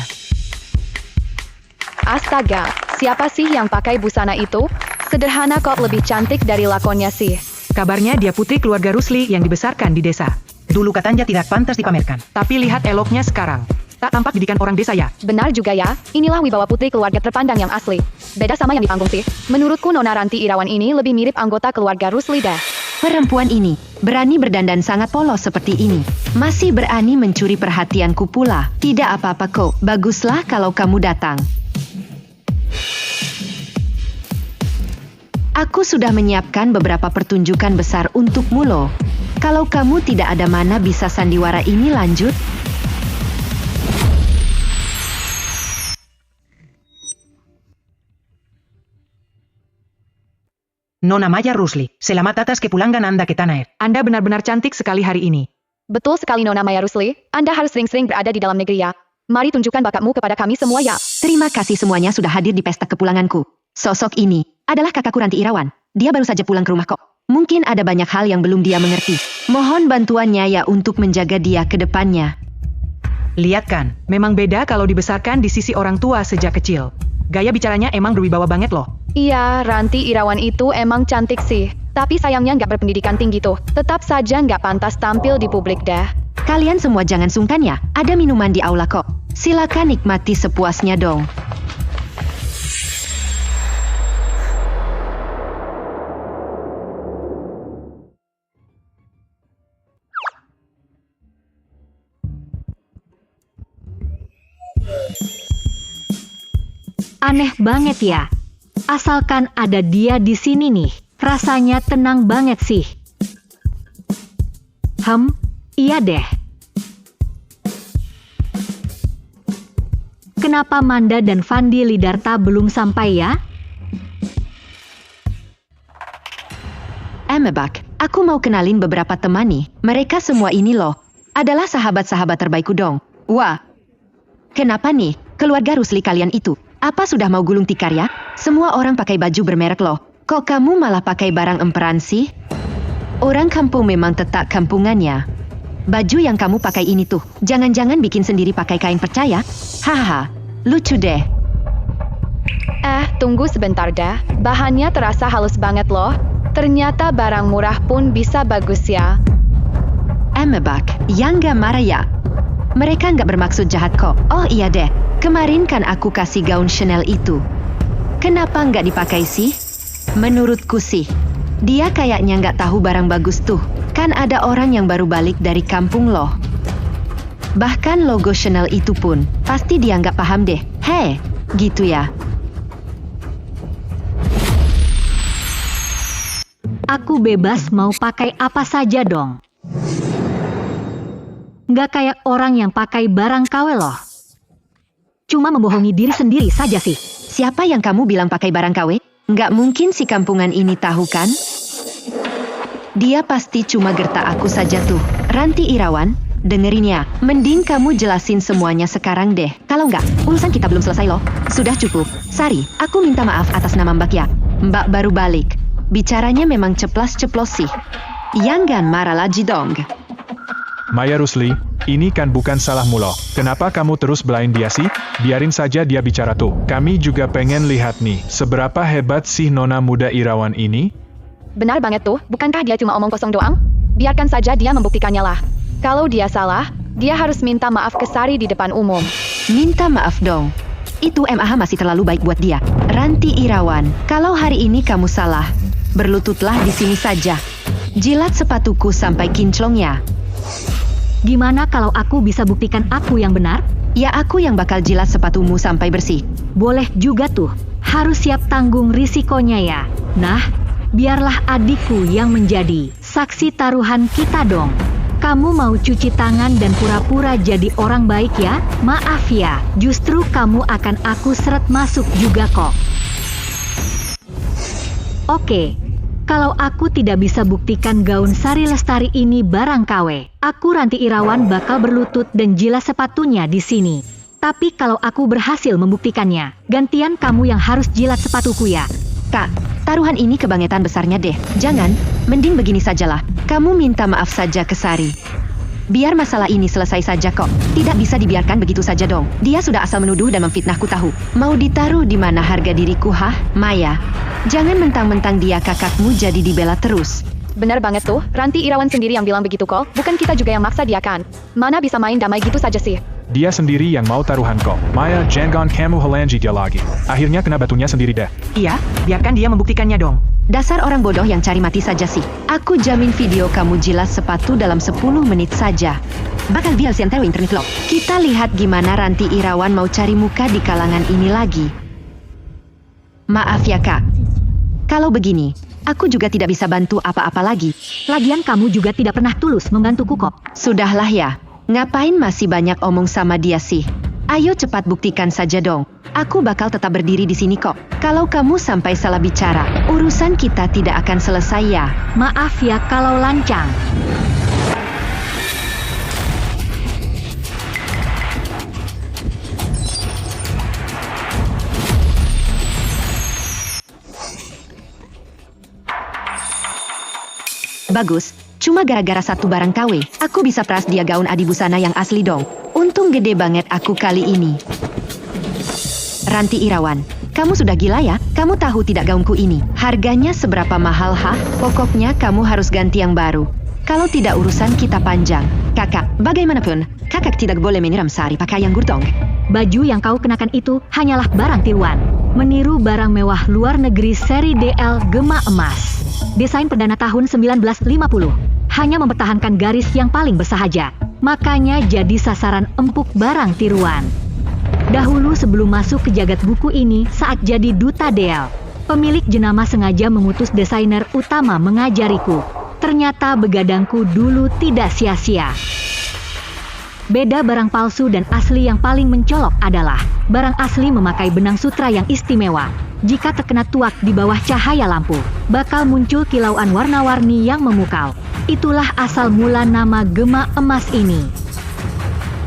Astaga, siapa sih yang pakai busana itu? Sederhana kok lebih cantik dari lakonnya sih. Kabarnya dia putri keluarga Rusli yang dibesarkan di desa. Dulu katanya tidak pantas dipamerkan. Tapi lihat eloknya sekarang. Tak tampak didikan orang desa ya? Benar juga ya, inilah wibawa putri keluarga terpandang yang asli. Beda sama yang di panggung sih. Menurutku Nona Ranti Irawan ini lebih mirip anggota keluarga Rusli deh. Perempuan ini berani berdandan sangat polos seperti ini. Masih berani mencuri perhatianku pula. Tidak apa-apa kok, baguslah kalau kamu datang. Aku sudah menyiapkan beberapa pertunjukan besar untukmu loh. Kalau kamu tidak ada mana bisa sandiwara ini lanjut? Nona Maya Rusli, selamat atas kepulangan Anda ke tanah air. Anda benar-benar cantik sekali hari ini. Betul sekali Nona Maya Rusli, Anda harus sering-sering berada di dalam negeri ya. Mari tunjukkan bakatmu kepada kami semua ya. Terima kasih semuanya sudah hadir di pesta kepulanganku. Sosok ini adalah kakakku Ranti Irawan. Dia baru saja pulang ke rumah kok. Mungkin ada banyak hal yang belum dia mengerti. Mohon bantuannya ya untuk menjaga dia ke depannya. Lihat kan, memang beda kalau dibesarkan di sisi orang tua sejak kecil. Gaya bicaranya emang berwibawa banget loh. Iya, Ranti Irawan itu emang cantik sih. Tapi sayangnya nggak berpendidikan tinggi tuh. Tetap saja nggak pantas tampil di publik dah. Kalian semua jangan sungkan ya. Ada minuman di aula kok. Silakan nikmati sepuasnya dong. Aneh banget ya. Asalkan ada dia di sini nih, rasanya tenang banget sih. Iya deh. Kenapa Manda dan Fandi Lidarta belum sampai ya? Emebak, aku mau kenalin beberapa teman nih. Mereka semua ini loh, adalah sahabat-sahabat terbaikku dong. Wah, kenapa nih, keluarga Rusli kalian itu? Apa sudah mau gulung tikar ya? Semua orang pakai baju bermerek loh. Kok kamu malah pakai barang emperan sih? Orang kampung memang tetap kampungannya. Baju yang kamu pakai ini tuh, jangan-jangan bikin sendiri pakai kain percaya? Haha, lucu deh. Tunggu sebentar dah. Bahannya terasa halus banget loh. Ternyata barang murah pun bisa bagus ya. Emebak, yang gak marah ya? Mereka nggak bermaksud jahat kok. Oh iya deh, kemarin kan aku kasih gaun Chanel itu. Kenapa nggak dipakai sih? Menurutku sih, dia kayaknya nggak tahu barang bagus tuh. Kan ada orang yang baru balik dari kampung loh. Bahkan logo Chanel itu pun, pasti dia nggak paham deh. Hei, gitu ya. Aku bebas mau pakai apa saja dong. Nggak kayak orang yang pakai barang KW loh. Cuma membohongi diri sendiri saja sih. Siapa yang kamu bilang pakai barang KW? Nggak mungkin si kampungan ini tahu kan? Dia pasti cuma gertak aku saja tuh. Ranti Irawan, dengerin ya. Mending kamu jelasin semuanya sekarang deh. Kalau nggak, urusan kita belum selesai loh. Sudah cukup. Sari, aku minta maaf atas nama Mbak ya. Mbak baru balik. Bicaranya memang ceplos-ceplos sih. Jangan marah lagi dong. Maya Rusli, ini kan bukan salahmu loh. Kenapa kamu terus belain dia sih? Biarin saja dia bicara tuh. Kami juga pengen lihat nih, seberapa hebat sih Nona muda Irawan ini? Benar banget tuh, bukankah dia cuma omong kosong doang? Biarkan saja dia membuktikannya lah. Kalau dia salah, dia harus minta maaf ke Sari di depan umum. Minta maaf dong. Itu MAH masih terlalu baik buat dia. Ranti Irawan, kalau hari ini kamu salah, berlututlah di sini saja. Jilat sepatuku sampai kinclongnya. Gimana kalau aku bisa buktikan aku yang benar? Ya aku yang bakal jilat sepatumu sampai bersih. Boleh juga tuh. Harus siap tanggung risikonya ya. Nah, biarlah adikku yang menjadi saksi taruhan kita dong. Kamu mau cuci tangan dan pura-pura jadi orang baik ya? Maaf ya, justru kamu akan aku seret masuk juga kok. Oke. Kalau aku tidak bisa buktikan gaun Sari Lestari ini barang KW, aku Ranti Irawan bakal berlutut dan jilat sepatunya di sini. Tapi kalau aku berhasil membuktikannya, gantian kamu yang harus jilat sepatuku ya. Kak, taruhan ini kebangetan besarnya deh. Jangan, mending begini sajalah. Kamu minta maaf saja ke Sari. Biar masalah ini selesai saja kok. Tidak bisa dibiarkan begitu saja dong. Dia sudah asal menuduh dan memfitnahku tahu. Mau ditaruh di mana harga diriku hah? Maya, jangan mentang-mentang dia kakakmu jadi dibela terus. Benar banget tuh, Ranti Irawan sendiri yang bilang begitu kok. Bukan kita juga yang maksa dia kan. Mana bisa main damai gitu saja sih. Dia sendiri yang mau taruhan kok. Maya, jangan kamu halangi dia lagi. Akhirnya kena batunya sendiri deh. Iya, biarkan dia membuktikannya dong. Dasar orang bodoh yang cari mati saja sih. Aku jamin video kamu jilas sepatu dalam 10 menit saja. Bakal bial siantero internet lo. Kita lihat gimana Ranti Irawan mau cari muka di kalangan ini lagi. Maaf ya kak. Kalau begini, aku juga tidak bisa bantu apa-apa lagi. Lagian kamu juga tidak pernah tulus membantuku kok. Sudahlah ya. Ngapain masih banyak omong sama dia sih? Ayo cepat buktikan saja dong. Aku bakal tetap berdiri di sini kok. Kalau kamu sampai salah bicara, urusan kita tidak akan selesai ya. Maaf ya kalau lancang. Bagus, cuma gara-gara satu barang KW, aku bisa peras dia gaun adibusana yang asli dong. Untung gede banget aku kali ini. Ranti Irawan, kamu sudah gila ya? Kamu tahu tidak gaunku ini? Harganya seberapa mahal hah? Pokoknya kamu harus ganti yang baru. Kalau tidak urusan kita panjang. Kakak, bagaimanapun, kakak tidak boleh menyiram sari pakaian gurtong. Baju yang kau kenakan itu hanyalah barang tiruan. Meniru barang mewah luar negeri seri DL Gema Emas. Desain perdana tahun 1950. Hanya mempertahankan garis yang paling bersahaja. Makanya jadi sasaran empuk barang tiruan. Dahulu sebelum masuk ke jagat buku ini saat jadi duta DL, pemilik jenama sengaja mengutus desainer utama mengajariku. Ternyata begadangku dulu tidak sia-sia. Beda barang palsu dan asli yang paling mencolok adalah barang asli memakai benang sutra yang istimewa. Jika terkena tuak di bawah cahaya lampu, bakal muncul kilauan warna-warni yang memukau. Itulah asal mula nama Gema Emas ini.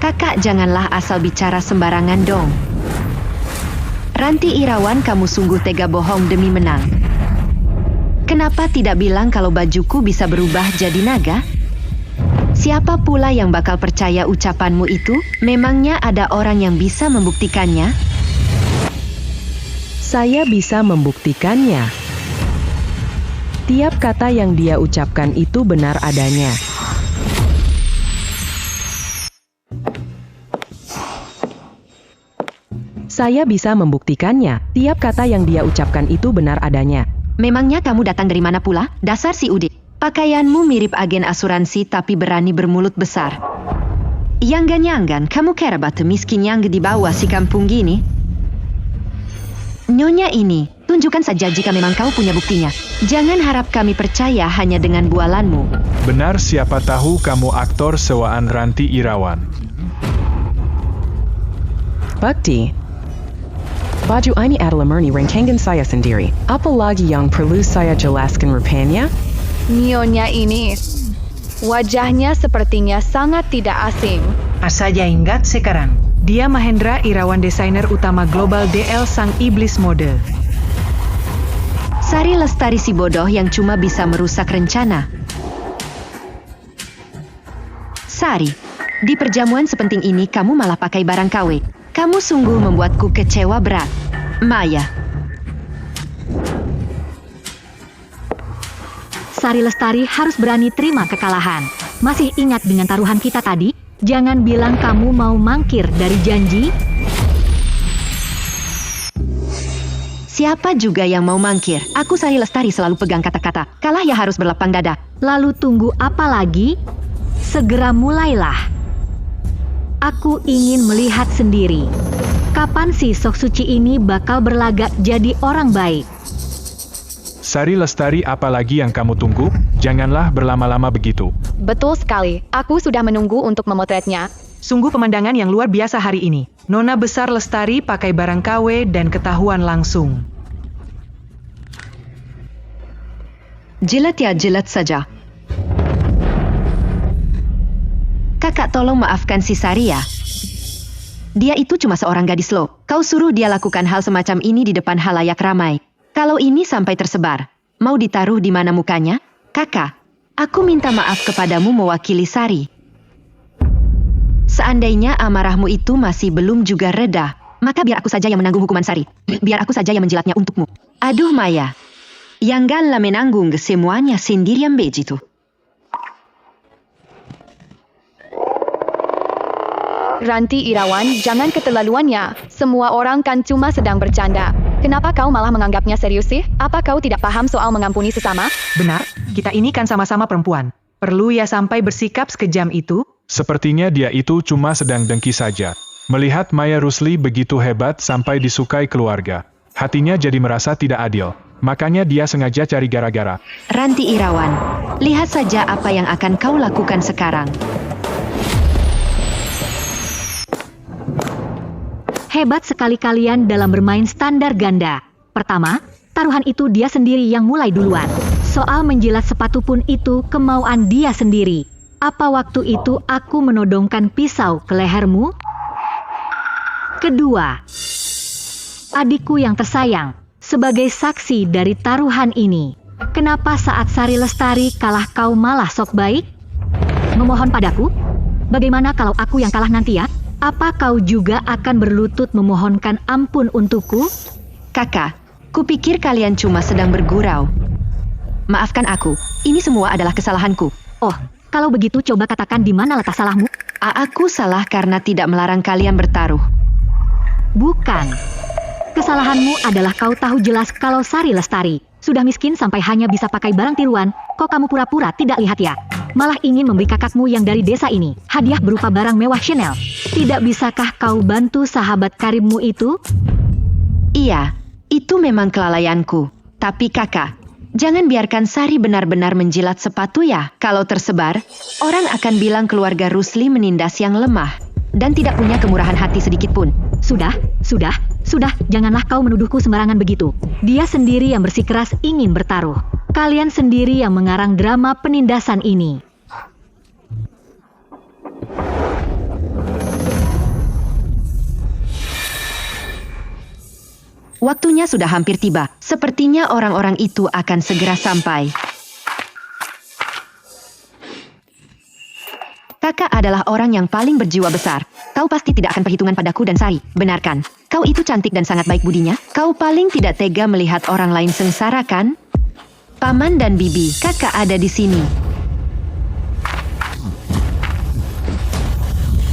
Kakak janganlah asal bicara sembarangan dong. Ranti Irawan, kamu sungguh tega bohong demi menang. Kenapa tidak bilang kalau bajuku bisa berubah jadi naga? Siapa pula yang bakal percaya ucapanmu itu? Memangnya ada orang yang bisa membuktikannya? Saya bisa membuktikannya. Tiap kata yang dia ucapkan itu benar adanya. Saya bisa membuktikannya. Tiap kata yang dia ucapkan itu benar adanya. Memangnya kamu datang dari mana pula? Dasar si Udik. Pakaianmu mirip agen asuransi tapi berani bermulut besar. Yang ganyangan kamu kerabat miskin yang di bawah si kampung gini? Nyonya ini, tunjukkan saja jika memang kau punya buktinya. Jangan harap kami percaya hanya dengan bualanmu. Benar, siapa tahu kamu aktor sewaan Ranti Irawan. Bukti. Baju ini adalah murni rangkaian saya sendiri. Apalagi yang perlu saya jelaskan rupanya? Nyonya ini, wajahnya sepertinya sangat tidak asing. Saja ingat sekarang, dia Mahendra Irawan, desainer utama global DL sang iblis mode. Sari Lestari si bodoh yang cuma bisa merusak rencana. Sari, di perjamuan sepenting ini kamu malah pakai barang KW. Kamu sungguh membuatku kecewa berat. Maya. Sari Lestari harus berani terima kekalahan. Masih ingat dengan taruhan kita tadi? Jangan bilang kamu mau mangkir dari janji. Siapa juga yang mau mangkir? Aku Sari Lestari selalu pegang kata-kata. Kalah ya harus berlapang dada. Lalu tunggu apa lagi? Segera mulailah. Aku ingin melihat sendiri. Kapan si sok suci ini bakal berlagak jadi orang baik? Sari Lestari, apalagi yang kamu tunggu? Janganlah berlama-lama begitu. Betul sekali, aku sudah menunggu untuk memotretnya. Sungguh pemandangan yang luar biasa hari ini. Nona besar Lestari pakai barang KW dan ketahuan langsung. Jilat ya, jilat saja. Kakak, tolong maafkan si Sari ya. Dia itu cuma seorang gadis loh. Kau suruh dia lakukan hal semacam ini di depan halayak ramai. Kalau ini sampai tersebar, mau ditaruh di mana mukanya? Kakak, aku minta maaf kepadamu mewakili Sari. Seandainya amarahmu itu masih belum juga reda, maka biar aku saja yang menanggung hukuman Sari. Biar aku saja yang menjilatnya untukmu. Aduh Maya, yang gala menanggung semuanya sendirian begitu. Ranti Irawan, jangan keterlaluannya. Semua orang kan cuma sedang bercanda. Kenapa kau malah menganggapnya serius sih? Apa kau tidak paham soal mengampuni sesama? Benar, kita ini kan sama-sama perempuan. Perlu ya sampai bersikap sekejam itu? Sepertinya dia itu cuma sedang dengki saja. Melihat Maya Rusli begitu hebat sampai disukai keluarga, hatinya jadi merasa tidak adil. Makanya dia sengaja cari gara-gara. Ranti Irawan, lihat saja apa yang akan kau lakukan sekarang. Hebat sekali kalian dalam bermain standar ganda. Pertama, taruhan itu dia sendiri yang mulai duluan. Soal menjilat sepatu pun itu kemauan dia sendiri. Apa waktu itu aku menodongkan pisau ke lehermu? Kedua, adikku yang tersayang, sebagai saksi dari taruhan ini, kenapa saat Sari Lestari kalah kau malah sok baik? Memohon padaku? Bagaimana kalau aku yang kalah nanti ya? Apa kau juga akan berlutut memohonkan ampun untukku? Kakak, kupikir kalian cuma sedang bergurau. Maafkan aku, ini semua adalah kesalahanku. Oh, kalau begitu coba katakan di mana letak salahmu? Aku salah karena tidak melarang kalian bertaruh. Bukan. Kesalahanmu adalah kau tahu jelas kalau Sari Lestari sudah miskin sampai hanya bisa pakai barang tiruan, kok kamu pura-pura tidak lihat ya? Malah ingin memberi kakakmu yang dari desa ini hadiah berupa barang mewah Chanel. Tidak bisakah kau bantu sahabat karibmu itu? Iya, itu memang kelalaianku. Tapi kakak, jangan biarkan Sari benar-benar menjilat sepatu ya. Kalau tersebar, orang akan bilang keluarga Rusli menindas yang lemah dan tidak punya kemurahan hati sedikit pun. Sudah, janganlah kau menuduhku sembarangan begitu. Dia sendiri yang bersikeras ingin bertaruh. Kalian sendiri yang mengarang drama penindasan ini. Waktunya sudah hampir tiba. Sepertinya orang-orang itu akan segera sampai. Kakak adalah orang yang paling berjiwa besar. Kau pasti tidak akan perhitungan padaku dan Sari, benar kan? Kau itu cantik dan sangat baik budinya. Kau paling tidak tega melihat orang lain sengsara kan? Paman dan Bibi, kakak ada di sini.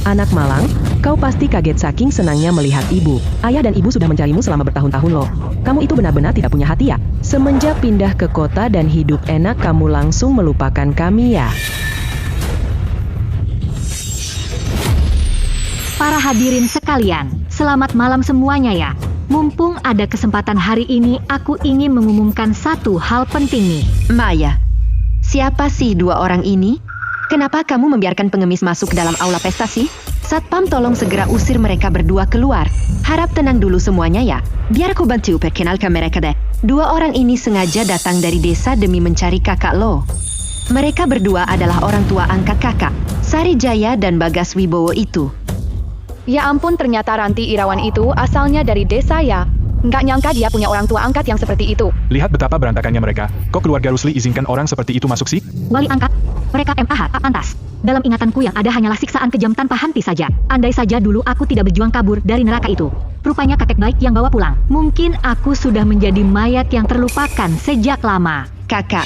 Anak malang, kau pasti kaget saking senangnya melihat ibu. Ayah dan ibu sudah mencarimu selama bertahun-tahun loh. Kamu itu benar-benar tidak punya hati ya? Semenjak pindah ke kota dan hidup enak kamu langsung melupakan kami ya? Para hadirin sekalian, selamat malam semuanya ya. Mumpung ada kesempatan hari ini, aku ingin mengumumkan satu hal penting nih. Maya, siapa sih dua orang ini? Kenapa kamu membiarkan pengemis masuk ke dalam aula pesta sih? Satpam tolong segera usir mereka berdua keluar. Harap tenang dulu semuanya ya. Biar aku bantu perkenalkan mereka deh. Dua orang ini sengaja datang dari desa demi mencari kakak lo. Mereka berdua adalah orang tua angkat kakak, Sari Jaya dan Bagas Wibowo itu. Ya ampun, ternyata Ranti Irawan itu asalnya dari desa ya. Nggak nyangka dia punya orang tua angkat yang seperti itu. Lihat betapa berantakannya mereka. Kok keluarga Rusli izinkan orang seperti itu masuk sih? Wali angkat, mereka MAH tak pantas. Dalam ingatanku yang ada hanyalah siksaan kejam tanpa henti saja. Andai saja dulu aku tidak berjuang kabur dari neraka itu. Rupanya kakek baik yang bawa pulang. Mungkin aku sudah menjadi mayat yang terlupakan sejak lama. Kakak,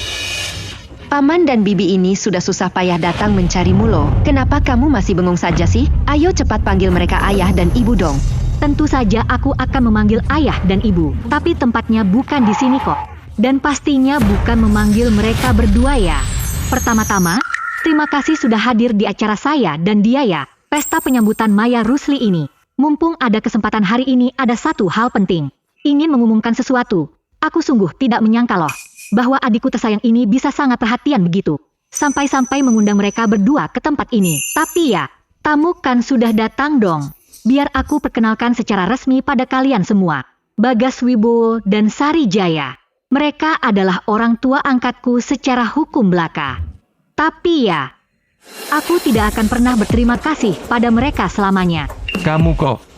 Paman dan Bibi ini sudah susah payah datang mencarimu loh. Kenapa kamu masih bengong saja sih? Ayo cepat panggil mereka ayah dan ibu dong. Tentu saja aku akan memanggil ayah dan ibu. Tapi tempatnya bukan di sini kok. Dan pastinya bukan memanggil mereka berdua ya. Pertama-tama, terima kasih sudah hadir di acara saya dan dia ya. Pesta penyambutan Maya Rusli ini. Mumpung ada kesempatan hari ini, ada satu hal penting. Ingin mengumumkan sesuatu. Aku sungguh tidak menyangka loh, bahwa adikku tersayang ini bisa sangat perhatian begitu. Sampai-sampai mengundang mereka berdua ke tempat ini. Tapi ya, tamu kan sudah datang dong. Biar aku perkenalkan secara resmi pada kalian semua. Bagas Wibowo dan Sari Jaya. Mereka adalah orang tua angkatku secara hukum belaka. Tapi ya, aku tidak akan pernah berterima kasih pada mereka selamanya. Kamu kok.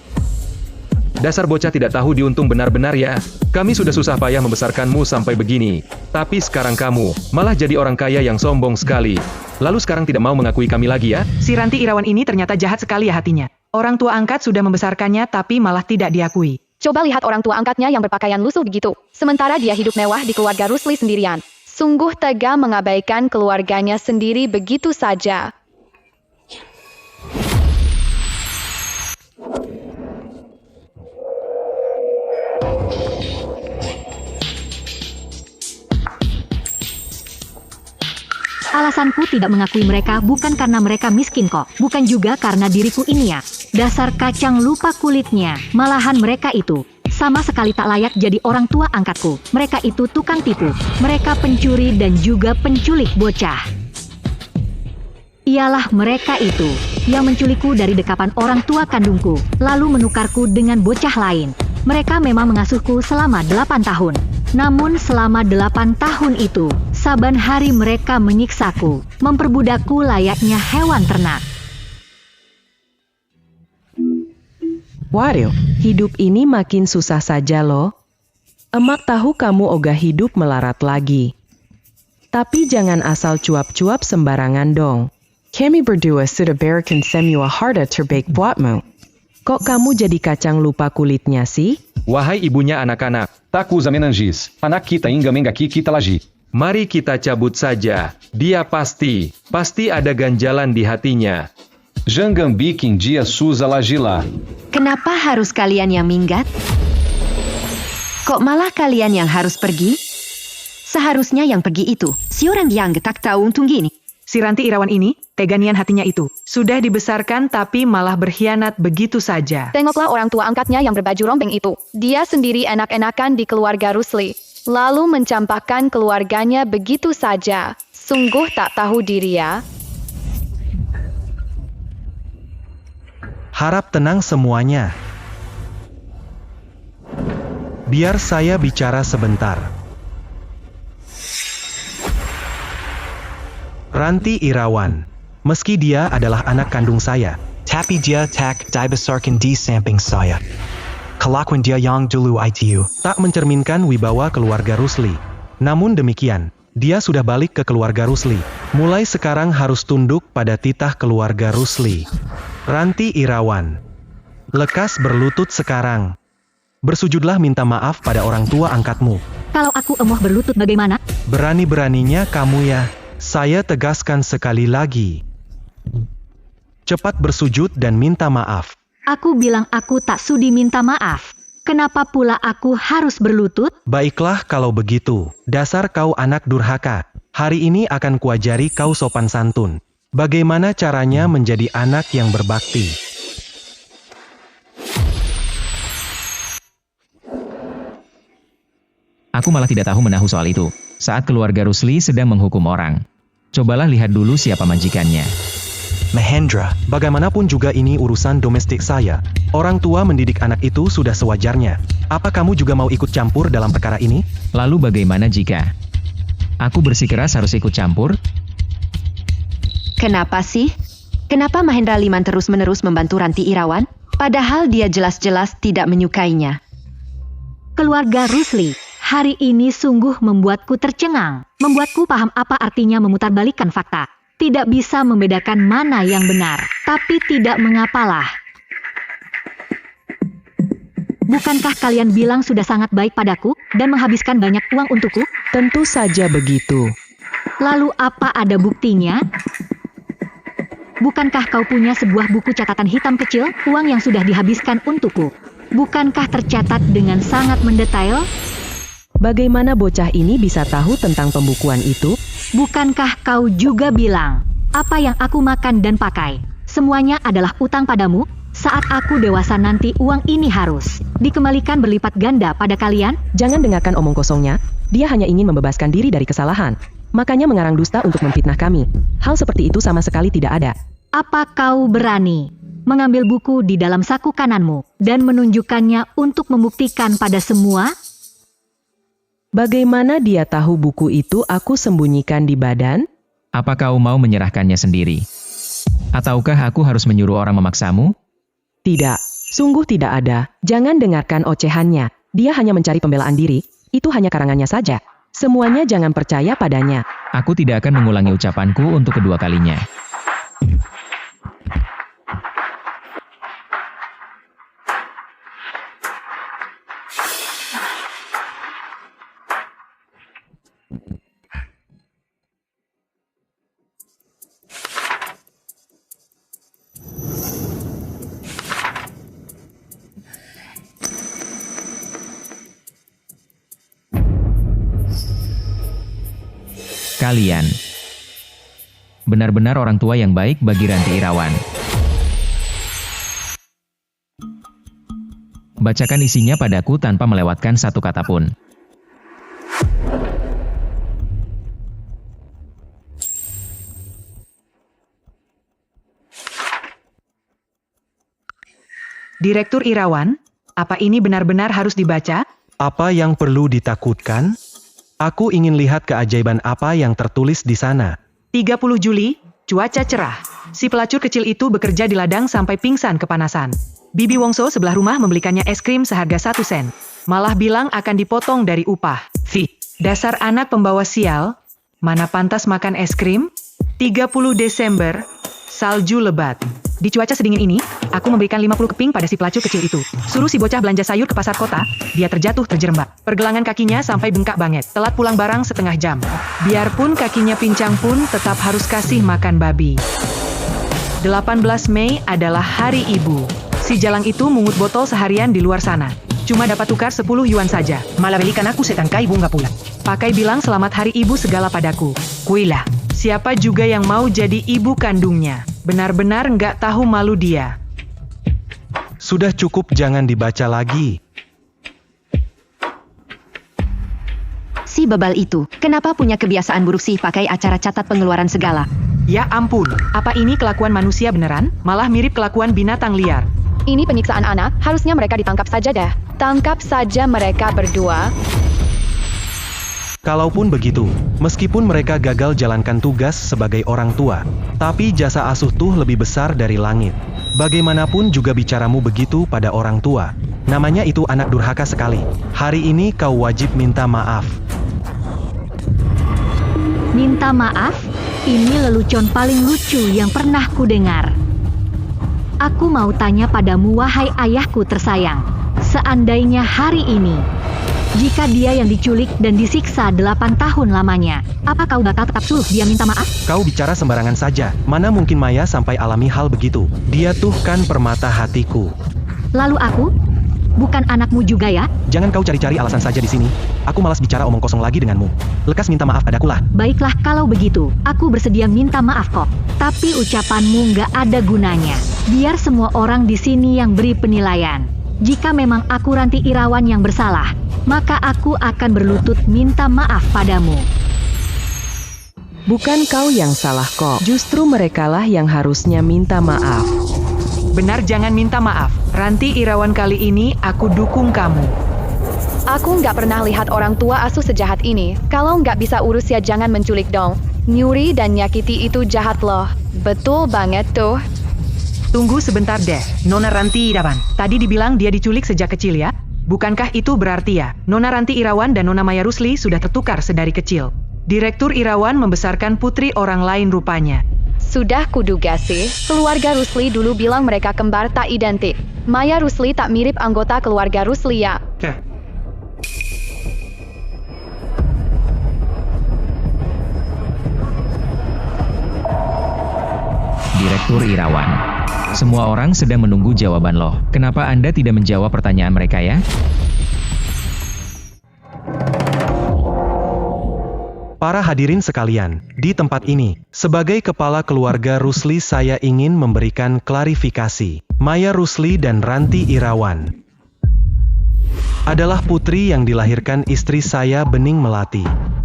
Dasar bocah tidak tahu diuntung benar-benar ya. Kami sudah susah payah membesarkanmu sampai begini. Tapi sekarang kamu malah jadi orang kaya yang sombong sekali. Lalu sekarang tidak mau mengakui kami lagi ya? Si Ranti Irawan ini ternyata jahat sekali ya hatinya. Orang tua angkat sudah membesarkannya tapi malah tidak diakui. Coba lihat orang tua angkatnya yang berpakaian lusuh begitu. Sementara dia hidup mewah di keluarga Rusli sendirian. Sungguh tega mengabaikan keluarganya sendiri begitu saja. Alasanku tidak mengakui mereka bukan karena mereka miskin kok. Bukan juga karena diriku ini ya. Dasar kacang lupa kulitnya. Malahan mereka itu sama sekali tak layak jadi orang tua angkatku. Mereka itu tukang tipu. Mereka pencuri dan juga penculik bocah. Ialah mereka itu yang menculikku dari dekapan orang tua kandungku, lalu menukarku dengan bocah lain. Mereka memang mengasuhku selama 8 tahun. Namun selama 8 tahun itu, saban hari mereka menyiksaku, memperbudakku layaknya hewan ternak. Waduh, hidup ini makin susah saja loh. Emak tahu kamu ogah hidup melarat lagi. Tapi jangan asal cuap-cuap sembarangan dong. Kami berdua sudah berikan semua harta terbaik buatmu. Kok kamu jadi kacang lupa kulitnya sih? Wahai ibunya anak-anak, tak usa menangis. Anak kita ingga-menggaki kita lagi. Mari kita cabut saja. Dia pasti ada ganjalan di hatinya. Jangan bikin dia suza lagi lah. Kenapa harus kalian yang minggat? Kok malah kalian yang harus pergi? Seharusnya yang pergi itu, si orang yang tak tahu untung gini. Si Ranti Irawan ini, teganian hatinya itu. Sudah dibesarkan tapi malah berkhianat begitu saja. Tengoklah orang tua angkatnya yang berbaju rombeng itu. Dia sendiri enak-enakan di keluarga Rusli. Lalu mencampakkan keluarganya begitu saja. Sungguh tak tahu diri ya. Harap tenang semuanya. Biar saya bicara sebentar. Ranti Irawan. Meski dia adalah anak kandung saya, Tapi dia tak dibesarkan di samping saya. Kelakuan dia yang dulu itu. tak mencerminkan wibawa keluarga Rusli. Namun demikian, dia sudah balik ke keluarga Rusli. Mulai sekarang harus tunduk pada titah keluarga Rusli. Ranti Irawan. Lekas berlutut sekarang. Bersujudlah minta maaf pada orang tua angkatmu. Kalau aku emoh berlutut bagaimana? Berani-beraninya kamu ya. Saya tegaskan sekali lagi. Cepat bersujud dan minta maaf. Aku bilang aku tak sudi minta maaf. Kenapa pula aku harus berlutut? Baiklah kalau begitu. Dasar kau anak durhaka. Hari ini akan kuajari kau sopan santun. Bagaimana caranya menjadi anak yang berbakti. Aku malah tidak tahu menahu soal itu. Saat keluarga Rusli sedang menghukum orang. Cobalah lihat dulu siapa majikannya. Mahendra, Bagaimanapun juga ini urusan domestik saya. Orang tua mendidik anak itu sudah sewajarnya. Apa kamu juga mau ikut campur dalam perkara ini? Lalu bagaimana jika aku bersikeras harus ikut campur? Kenapa sih? Kenapa Mahendra Liman terus-menerus membantu Ranti Irawan? Padahal dia jelas-jelas tidak menyukainya. Keluarga Rusli, hari ini sungguh membuatku tercengang. Membuatku paham apa artinya memutarbalikkan fakta. Tidak bisa membedakan mana yang benar. Tapi tidak mengapalah. Bukankah kalian bilang sudah sangat baik padaku dan menghabiskan banyak uang untukku? Tentu saja begitu. Lalu apa ada buktinya? Bukankah kau punya sebuah buku catatan hitam kecil, uang yang sudah dihabiskan untukku? Bukankah tercatat dengan sangat mendetail? Bagaimana bocah ini bisa tahu tentang pembukuan itu? Bukankah kau juga bilang, apa yang aku makan dan pakai, semuanya adalah utang padamu? Saat aku dewasa nanti uang ini harus dikembalikan berlipat ganda pada kalian? Jangan dengarkan omong kosongnya. Dia hanya ingin membebaskan diri dari kesalahan. Makanya mengarang dusta untuk memfitnah kami. Hal seperti itu sama sekali tidak ada. Apa kau berani mengambil buku di dalam saku kananmu dan menunjukkannya untuk membuktikan pada semua? Bagaimana dia tahu buku itu aku sembunyikan di badan? Apa kau mau menyerahkannya sendiri? Ataukah aku harus menyuruh orang memaksamu? Tidak, sungguh tidak ada. Jangan dengarkan ocehannya. Dia hanya mencari pembelaan diri. Itu hanya karangannya saja. Semuanya jangan percaya padanya. Aku tidak akan mengulangi ucapanku untuk kedua kalinya. Kalian Benar-benar orang tua yang baik bagi Ranti Irawan. Bacakan isinya padaku tanpa melewatkan satu kata pun. Direktur Irawan, apa ini benar-benar harus dibaca? Apa yang perlu ditakutkan? Aku ingin lihat keajaiban apa yang tertulis di sana. 30 Juli, cuaca cerah. Si pelacur kecil itu bekerja di ladang sampai pingsan kepanasan. Bibi Wongso sebelah rumah membelikannya es krim seharga 1 sen. Malah bilang akan dipotong dari upah. Dasar anak pembawa sial. Mana pantas makan es krim? 30 Desember, salju lebat. Di cuaca sedingin ini, aku memberikan 50 keping pada si pelacur kecil itu. Suruh si bocah belanja sayur ke pasar kota, dia terjatuh terjerembab. Pergelangan kakinya sampai bengkak banget, telat pulang barang setengah jam. Biarpun kakinya pincang pun tetap harus kasih makan babi. 18 Mei adalah Hari Ibu. Si jalang itu mungut botol seharian di luar sana. Cuma dapat tukar 10 yuan saja. Malah belikan aku setangkai bunga pula. Pakai bilang selamat Hari Ibu segala padaku. Kuilah, siapa juga yang mau jadi ibu kandungnya? Benar-benar nggak tahu malu dia. Sudah cukup, jangan dibaca lagi. Si bebal itu, kenapa punya kebiasaan buruk sih pakai acara catat pengeluaran segala? Ya ampun, apa ini kelakuan manusia beneran? Malah mirip kelakuan binatang liar. Ini penyiksaan anak, harusnya mereka ditangkap saja dah. Tangkap saja mereka berdua. Kalaupun begitu, meskipun mereka gagal jalankan tugas sebagai orang tua, tapi jasa asuh tuh lebih besar dari langit. Bagaimanapun juga bicaramu begitu pada orang tua. Namanya itu anak durhaka sekali. Hari ini kau wajib minta maaf. Minta maaf? Ini lelucon paling lucu yang pernah ku dengar. Aku mau tanya padamu, wahai ayahku tersayang. Seandainya hari ini, jika dia yang diculik dan disiksa 8 tahun lamanya, apa kau bakal tetap suruh dia minta maaf? Kau bicara sembarangan saja. Mana mungkin Maya sampai alami hal begitu? Dia tuh kan permata hatiku. Lalu aku? Bukan anakmu juga ya? Jangan kau cari-cari alasan saja di sini. Aku malas bicara omong kosong lagi denganmu. Lekas minta maaf padakulah. Baiklah kalau begitu, aku bersedia minta maaf kok. Tapi ucapanmu nggak ada gunanya. Biar semua orang di sini yang beri penilaian. Jika memang aku Ranti Irawan yang bersalah, maka aku akan berlutut minta maaf padamu. Bukan kau yang salah kok. Justru merekalah yang harusnya minta maaf. Benar, jangan minta maaf. Ranti Irawan kali ini aku dukung kamu. Aku nggak pernah lihat orang tua asuh sejahat ini. Kalau nggak bisa urus ya jangan menculik dong. Nyuri dan nyakiti itu jahat loh. Betul banget tuh. Tunggu sebentar deh, Nona Ranti Irawan. Tadi dibilang dia diculik sejak kecil ya? Bukankah itu berarti ya, Nona Ranti Irawan dan Nona Maya Rusli sudah tertukar sedari kecil? Direktur Irawan membesarkan putri orang lain rupanya. Sudah kuduga sih, keluarga Rusli dulu bilang mereka kembar tak identik. Maya Rusli tak mirip anggota keluarga Rusli ya. Direktur Irawan. Semua orang sedang menunggu jawaban loh. Kenapa Anda tidak menjawab pertanyaan mereka ya? Para hadirin sekalian, di tempat ini, sebagai kepala keluarga Rusli saya ingin memberikan klarifikasi. Maya Rusli dan Ranti Irawan adalah putri yang dilahirkan istri saya Bening Melati.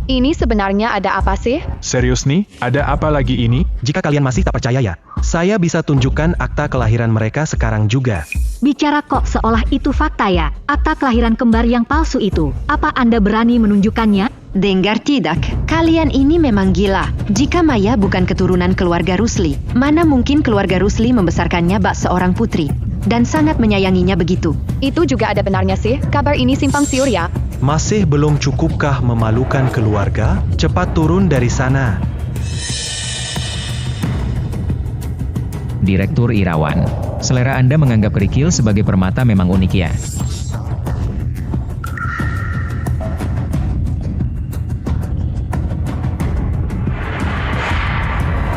Ini sebenarnya ada apa sih? Serius nih? Ada apa lagi ini? Jika kalian masih tak percaya ya, saya bisa tunjukkan akta kelahiran mereka sekarang juga. Bicara kok seolah itu fakta ya, akta kelahiran kembar yang palsu itu. Apa Anda berani menunjukkannya? Dengar tidak, kalian ini memang gila. Jika Maya bukan keturunan keluarga Rusli, mana mungkin keluarga Rusli membesarkannya bak seorang putri, dan sangat menyayanginya begitu. Itu juga ada benarnya sih, kabar ini simpang siur ya. Masih belum cukupkah memalukan keluarga? Cepat turun dari sana. Direktur Irawan. Selera Anda menganggap kerikil sebagai permata memang unik ya.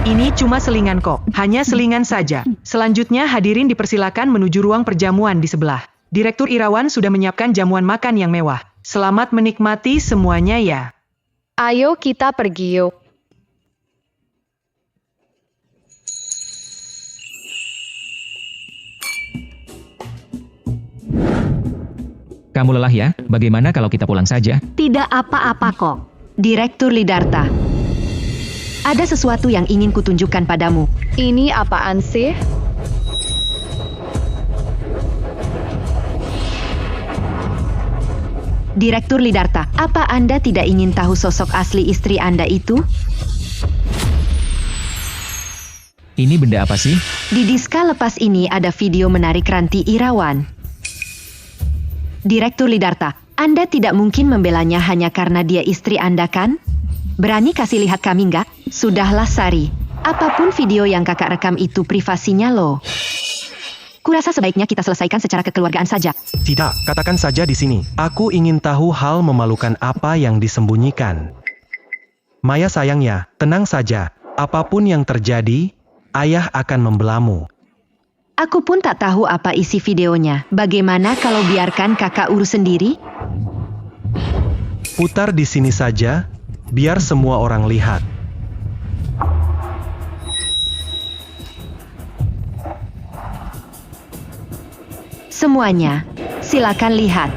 Ini cuma selingan kok, hanya selingan saja. Selanjutnya hadirin dipersilakan menuju ruang perjamuan di sebelah. Direktur Irawan sudah menyiapkan jamuan makan yang mewah. Selamat menikmati semuanya ya. Ayo kita pergi yuk. Kamu lelah ya? Bagaimana kalau kita pulang saja? Tidak apa-apa kok. Direktur Lidarta. Ada sesuatu yang ingin kutunjukkan padamu. Ini apaan sih? Direktur Lidarta, apa Anda tidak ingin tahu sosok asli istri Anda itu? Ini benda apa sih? Di diska lepas ini ada video menarik Ranti Irawan. Direktur Lidarta, Anda tidak mungkin membelanya hanya karena dia istri Anda kan? Berani kasih lihat kami nggak? Sudahlah Sari, apapun video yang kakak rekam itu privasinya loh. Kurasa sebaiknya kita selesaikan secara kekeluargaan saja. Tidak, katakan saja di sini. Aku ingin tahu hal memalukan apa yang disembunyikan. Maya sayangnya, tenang saja. Apapun yang terjadi, ayah akan membelamu. Aku pun tak tahu apa isi videonya. Bagaimana kalau biarkan kakak urus sendiri? Putar di sini saja, biar semua orang lihat. Semuanya, silakan lihat.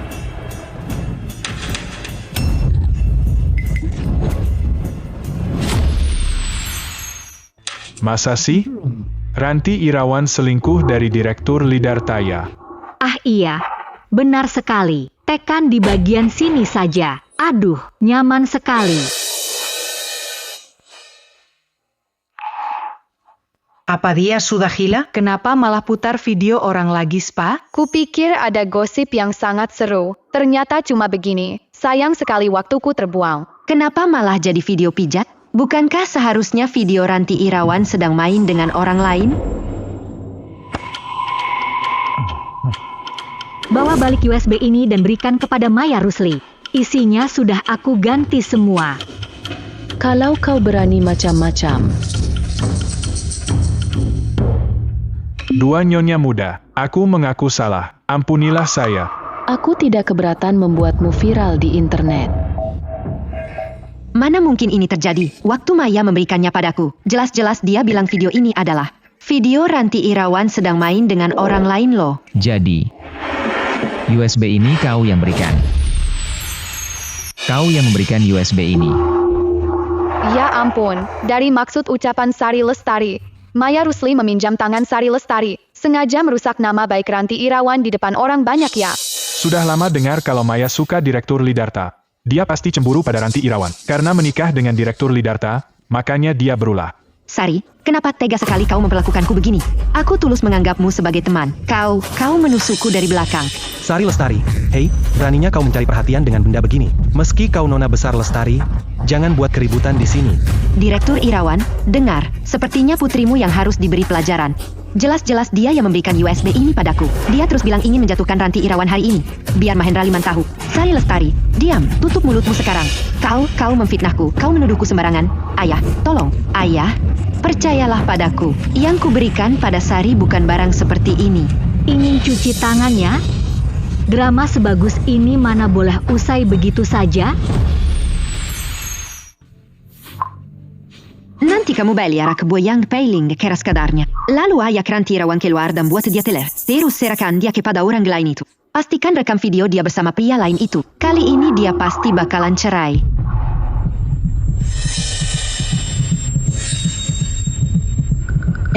Masa sih? Ranti Irawan selingkuh dari Direktur Lidartaya. Ah iya, benar sekali. Tekan di bagian sini saja. Aduh, nyaman sekali. Apa dia sudah gila? Kenapa malah putar video orang lagi, Spa? Kupikir ada gosip yang sangat seru. Ternyata cuma begini. Sayang sekali waktuku terbuang. Kenapa malah jadi video pijat? Bukankah seharusnya video Ranti Irawan sedang main dengan orang lain? Bawa balik USB ini dan berikan kepada Maya Rusli. Isinya sudah aku ganti semua. Kalau kau berani macam-macam. Dua nyonya muda, aku mengaku salah. Ampunilah saya. Aku tidak keberatan membuatmu viral di internet. Mana mungkin ini terjadi? Waktu Maya memberikannya padaku, jelas-jelas dia bilang video ini adalah video Ranti Irawan sedang main dengan orang lain loh. Jadi, USB ini kau yang berikan. Kau yang memberikan USB ini. Ya ampun, dari maksud ucapan Sari Lestari. Maya Rusli meminjam tangan Sari Lestari, sengaja merusak nama baik Ranti Irawan di depan orang banyak ya. Sudah lama dengar kalau Maya suka Direktur Lidarta. Dia pasti cemburu pada Ranti Irawan. Karena menikah dengan Direktur Lidarta, makanya dia berulah. Sari, kenapa tega sekali kau memperlakukanku begini? Aku tulus menganggapmu sebagai teman. Kau menusukku dari belakang. Sari Lestari, hei, beraninya kau mencari perhatian dengan benda begini. Meski kau nona besar Lestari, jangan buat keributan di sini. Direktur Irawan, dengar, sepertinya putrimu yang harus diberi pelajaran. Jelas-jelas dia yang memberikan USB ini padaku. Dia terus bilang ingin menjatuhkan Ranti Irawan hari ini. Biar Mahendra Liman tahu. Sari Lestari, diam, tutup mulutmu sekarang. Kau memfitnahku, kau menuduhku sembarangan. Ayah, tolong, ayah, percayalah padaku. Yang kuberikan pada Sari bukan barang seperti ini. Ingin cuci tangannya? Drama sebagus ini mana boleh usai begitu saja? Nanti kamu bayar ke yang pailing keras kadarnya. Lalu ayak Ranti Irawan keluar dan buat dia teler. Terus serahkan dia kepada orang lain itu. Pastikan rekam video dia bersama pria lain itu. Kali ini dia pasti bakalan cerai.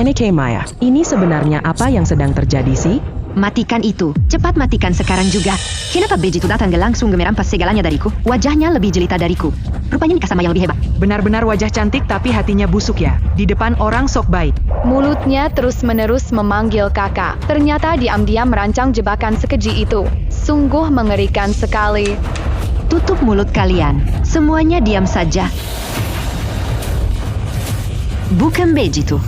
NK Maya, ini sebenarnya apa yang sedang terjadi sih? Matikan itu. Cepat matikan sekarang juga. Kenapa Beji itu datang langsung merampas segalanya dariku? Wajahnya lebih jelita dariku. Rupanya nikah sama yang lebih hebat. Benar-benar wajah cantik tapi hatinya busuk ya. Di depan orang sok baik. Mulutnya terus-menerus memanggil kakak. Ternyata diam-diam merancang jebakan sekeji itu. Sungguh mengerikan sekali. Tutup mulut kalian. Semuanya diam saja. Bukan Beji itu.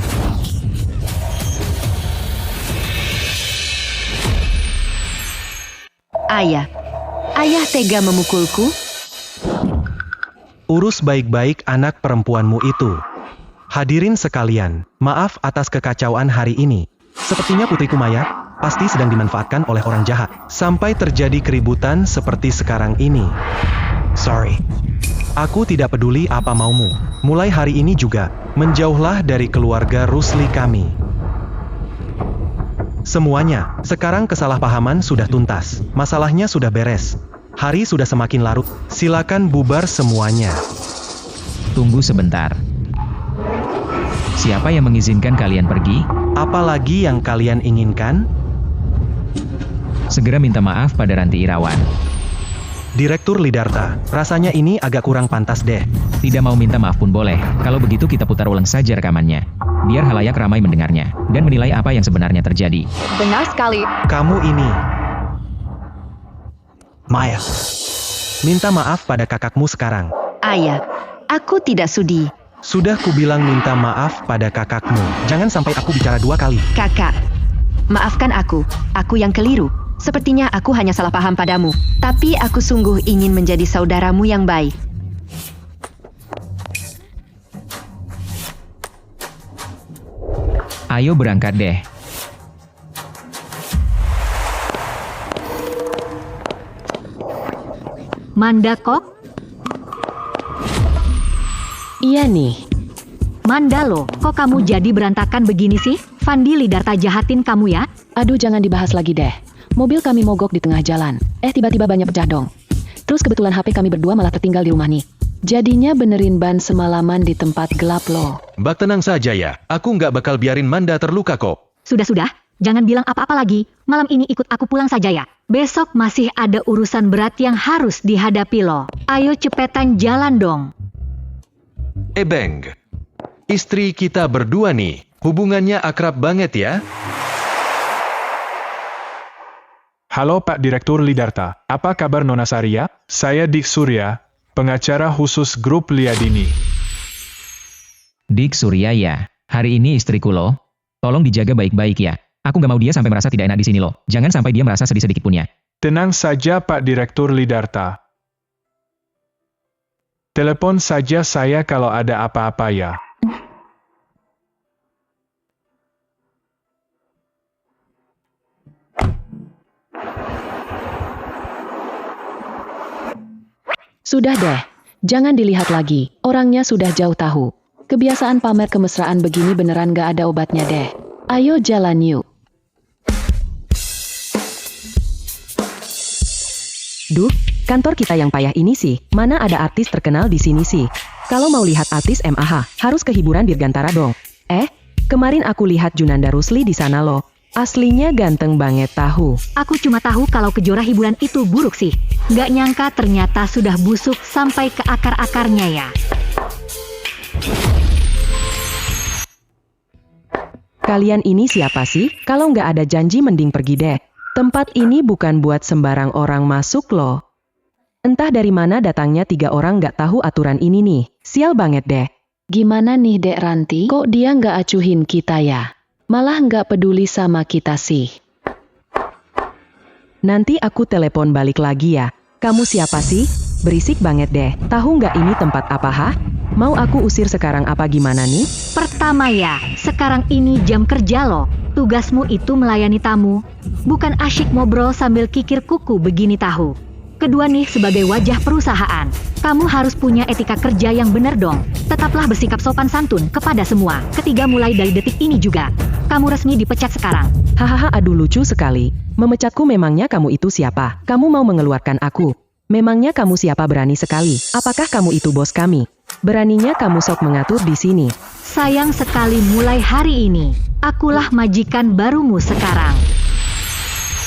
Ayah tega memukulku? Urus baik-baik anak perempuanmu itu. Hadirin sekalian, maaf atas kekacauan hari ini. Sepertinya putriku Maya pasti sedang dimanfaatkan oleh orang jahat. Sampai terjadi keributan seperti sekarang ini. Sorry. Aku tidak peduli apa maumu. Mulai hari ini juga, menjauhlah dari keluarga Rusli kami. Semuanya, sekarang kesalahpahaman sudah tuntas. Masalahnya sudah beres. Hari sudah semakin larut. Silakan bubar semuanya. Tunggu sebentar. Siapa yang mengizinkan kalian pergi? Apalagi yang kalian inginkan? Segera minta maaf pada Ranti Irawan. Direktur Lidarta, rasanya ini agak kurang pantas deh. Tidak mau minta maaf pun boleh. Kalau begitu kita putar ulang saja rekamannya. Biar halayak ramai mendengarnya dan menilai apa yang sebenarnya terjadi. Benar sekali. Kamu ini. Maya. Minta maaf pada kakakmu sekarang. Ayah, aku tidak sudi. Sudah kubilang minta maaf pada kakakmu. Jangan sampai aku bicara 2 kali. Kakak, maafkan aku. Aku yang keliru. Sepertinya aku hanya salah paham padamu. Tapi aku sungguh ingin menjadi saudaramu yang baik. Ayo berangkat deh. Mandakok? Iya nih. Mandalo, kok kamu jadi berantakan begini sih? Fandi Lidarta jahatin kamu ya? Aduh, jangan dibahas lagi deh. Mobil kami mogok di tengah jalan. Tiba-tiba banyak pecah dong. Terus kebetulan HP kami berdua malah tertinggal di rumah nih. Jadinya benerin ban semalaman di tempat gelap loh. Mbak tenang saja ya, aku nggak bakal biarin Manda terluka kok. Sudah-sudah, jangan bilang apa-apa lagi. Malam ini ikut aku pulang saja ya. Besok masih ada urusan berat yang harus dihadapi loh. Ayo cepetan jalan dong. Beng. Istri kita berdua nih, hubungannya akrab banget ya. Halo Pak Direktur Lidarta, apa kabar Nona Saria? Saya Dik Surya, pengacara khusus grup Liadini. Dik Surya ya, hari ini istriku loh. Tolong dijaga baik-baik ya. Aku nggak mau dia sampai merasa tidak enak di sini loh. Jangan sampai dia merasa sedih sedikit pun ya. Tenang saja Pak Direktur Lidarta. Telepon saja saya kalau ada apa-apa ya. Sudah deh, jangan dilihat lagi. Orangnya sudah jauh tahu. Kebiasaan pamer kemesraan begini beneran gak ada obatnya deh. Ayo jalan yuk. Duh, kantor kita yang payah ini sih. Mana ada artis terkenal di sini sih? Kalau mau lihat artis MAH, harus ke hiburan Dirgantara dong. Kemarin aku lihat Junanda Rusli di sana loh. Aslinya ganteng banget tahu. Aku cuma tahu kalau Kejora hiburan itu buruk sih. Nggak nyangka ternyata sudah busuk sampai ke akar-akarnya ya. Kalian ini siapa sih? Kalau nggak ada janji mending pergi deh. Tempat ini bukan buat sembarang orang masuk loh. Entah dari mana datangnya 3 orang nggak tahu aturan ini nih. Sial banget deh. Gimana nih Dek Ranti? Kok dia nggak acuhin kita ya? Malah nggak peduli sama kita sih. Nanti aku telepon balik lagi ya. Kamu siapa sih? Berisik banget deh. Tahu nggak ini tempat apa ha? Mau aku usir sekarang apa gimana nih? Pertama ya, sekarang ini jam kerja loh. Tugasmu itu melayani tamu. Bukan asyik ngobrol sambil kikir kuku begini tahu. Kedua nih, sebagai wajah perusahaan, kamu harus punya etika kerja yang benar dong. Tetaplah bersikap sopan santun kepada semua. Ketiga, mulai dari detik ini juga, kamu resmi dipecat sekarang. Hahaha, aduh lucu sekali. Memecatku memangnya kamu itu siapa? Kamu mau mengeluarkan aku? Memangnya kamu siapa berani sekali? Apakah kamu itu bos kami? Beraninya kamu sok mengatur di sini. Sayang sekali mulai hari ini, akulah majikan barumu sekarang.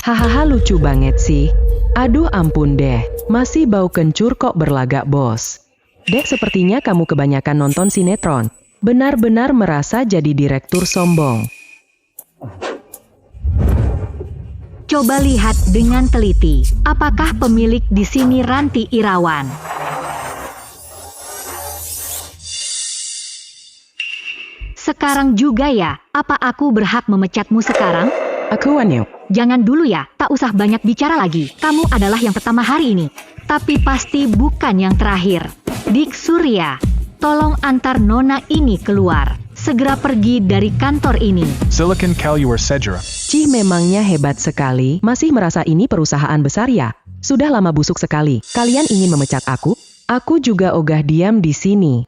Hahaha, lucu banget sih. Aduh ampun deh, masih bau kencur kok berlagak bos. Dek, sepertinya kamu kebanyakan nonton sinetron. Benar-benar merasa jadi direktur sombong. Coba lihat dengan teliti, apakah pemilik di sini Ranti Irawan? Sekarang juga ya, apa aku berhak memecatmu sekarang? Aku wanyo. Jangan dulu ya, tak usah banyak bicara lagi. Kamu adalah yang pertama hari ini. Tapi pasti bukan yang terakhir. Dik Surya, tolong antar nona ini keluar. Segera pergi dari kantor ini. Silicon Calluar Sejra. Cih, memangnya hebat sekali. Masih merasa ini perusahaan besar ya? Sudah lama busuk sekali. Kalian ingin memecat aku? Aku juga ogah diam di sini.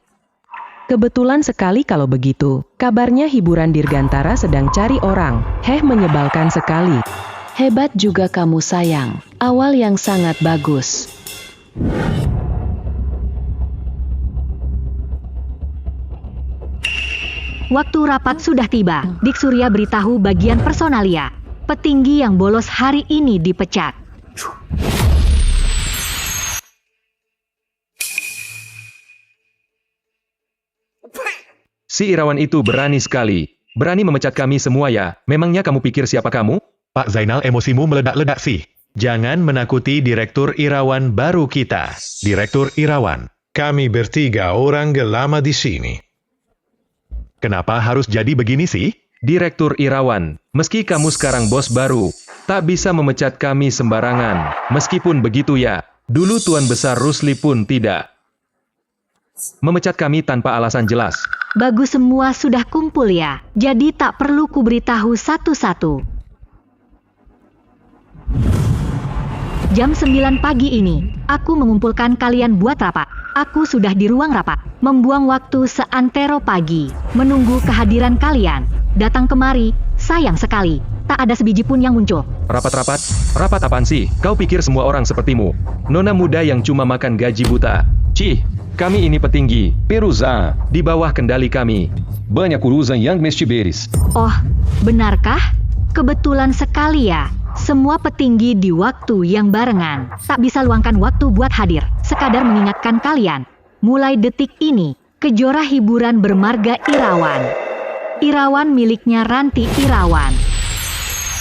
Kebetulan sekali kalau begitu. Kabarnya hiburan Dirgantara sedang cari orang. Menyebalkan sekali. Hebat juga kamu sayang. Awal yang sangat bagus. Waktu rapat sudah tiba. Dik Surya beritahu bagian personalia. Petinggi yang bolos hari ini dipecat. Si Irawan itu berani sekali. Berani memecat kami semua ya. Memangnya kamu pikir siapa kamu? Pak Zainal, emosimu meledak-ledak sih. Jangan menakuti Direktur Irawan baru kita. Direktur Irawan. Kami bertiga orang lama di sini. Kenapa harus jadi begini sih? Direktur Irawan, meski kamu sekarang bos baru, tak bisa memecat kami sembarangan. Meskipun begitu ya, dulu Tuan Besar Rusli pun tidak memecat kami tanpa alasan jelas. Bagus, semua sudah kumpul ya. Jadi tak perlu kuberitahu satu-satu. Jam 9 pagi ini, aku mengumpulkan kalian buat rapat. Aku sudah di ruang rapat, membuang waktu seantero pagi, menunggu kehadiran kalian. Datang kemari, sayang sekali, tak ada sebiji pun yang muncul. Rapat-rapat? Rapat apaan sih? Kau pikir semua orang sepertimu? Nona muda yang cuma makan gaji buta. Cih, kami ini petinggi, Peruza, di bawah kendali kami. Banyak urusan yang mesti beres. Oh, benarkah? Kebetulan sekali ya. Semua petinggi di waktu yang barengan. Tak bisa luangkan waktu buat hadir. Sekadar mengingatkan kalian. Mulai detik ini, Kejora hiburan bermarga Irawan. Irawan miliknya Ranti Irawan.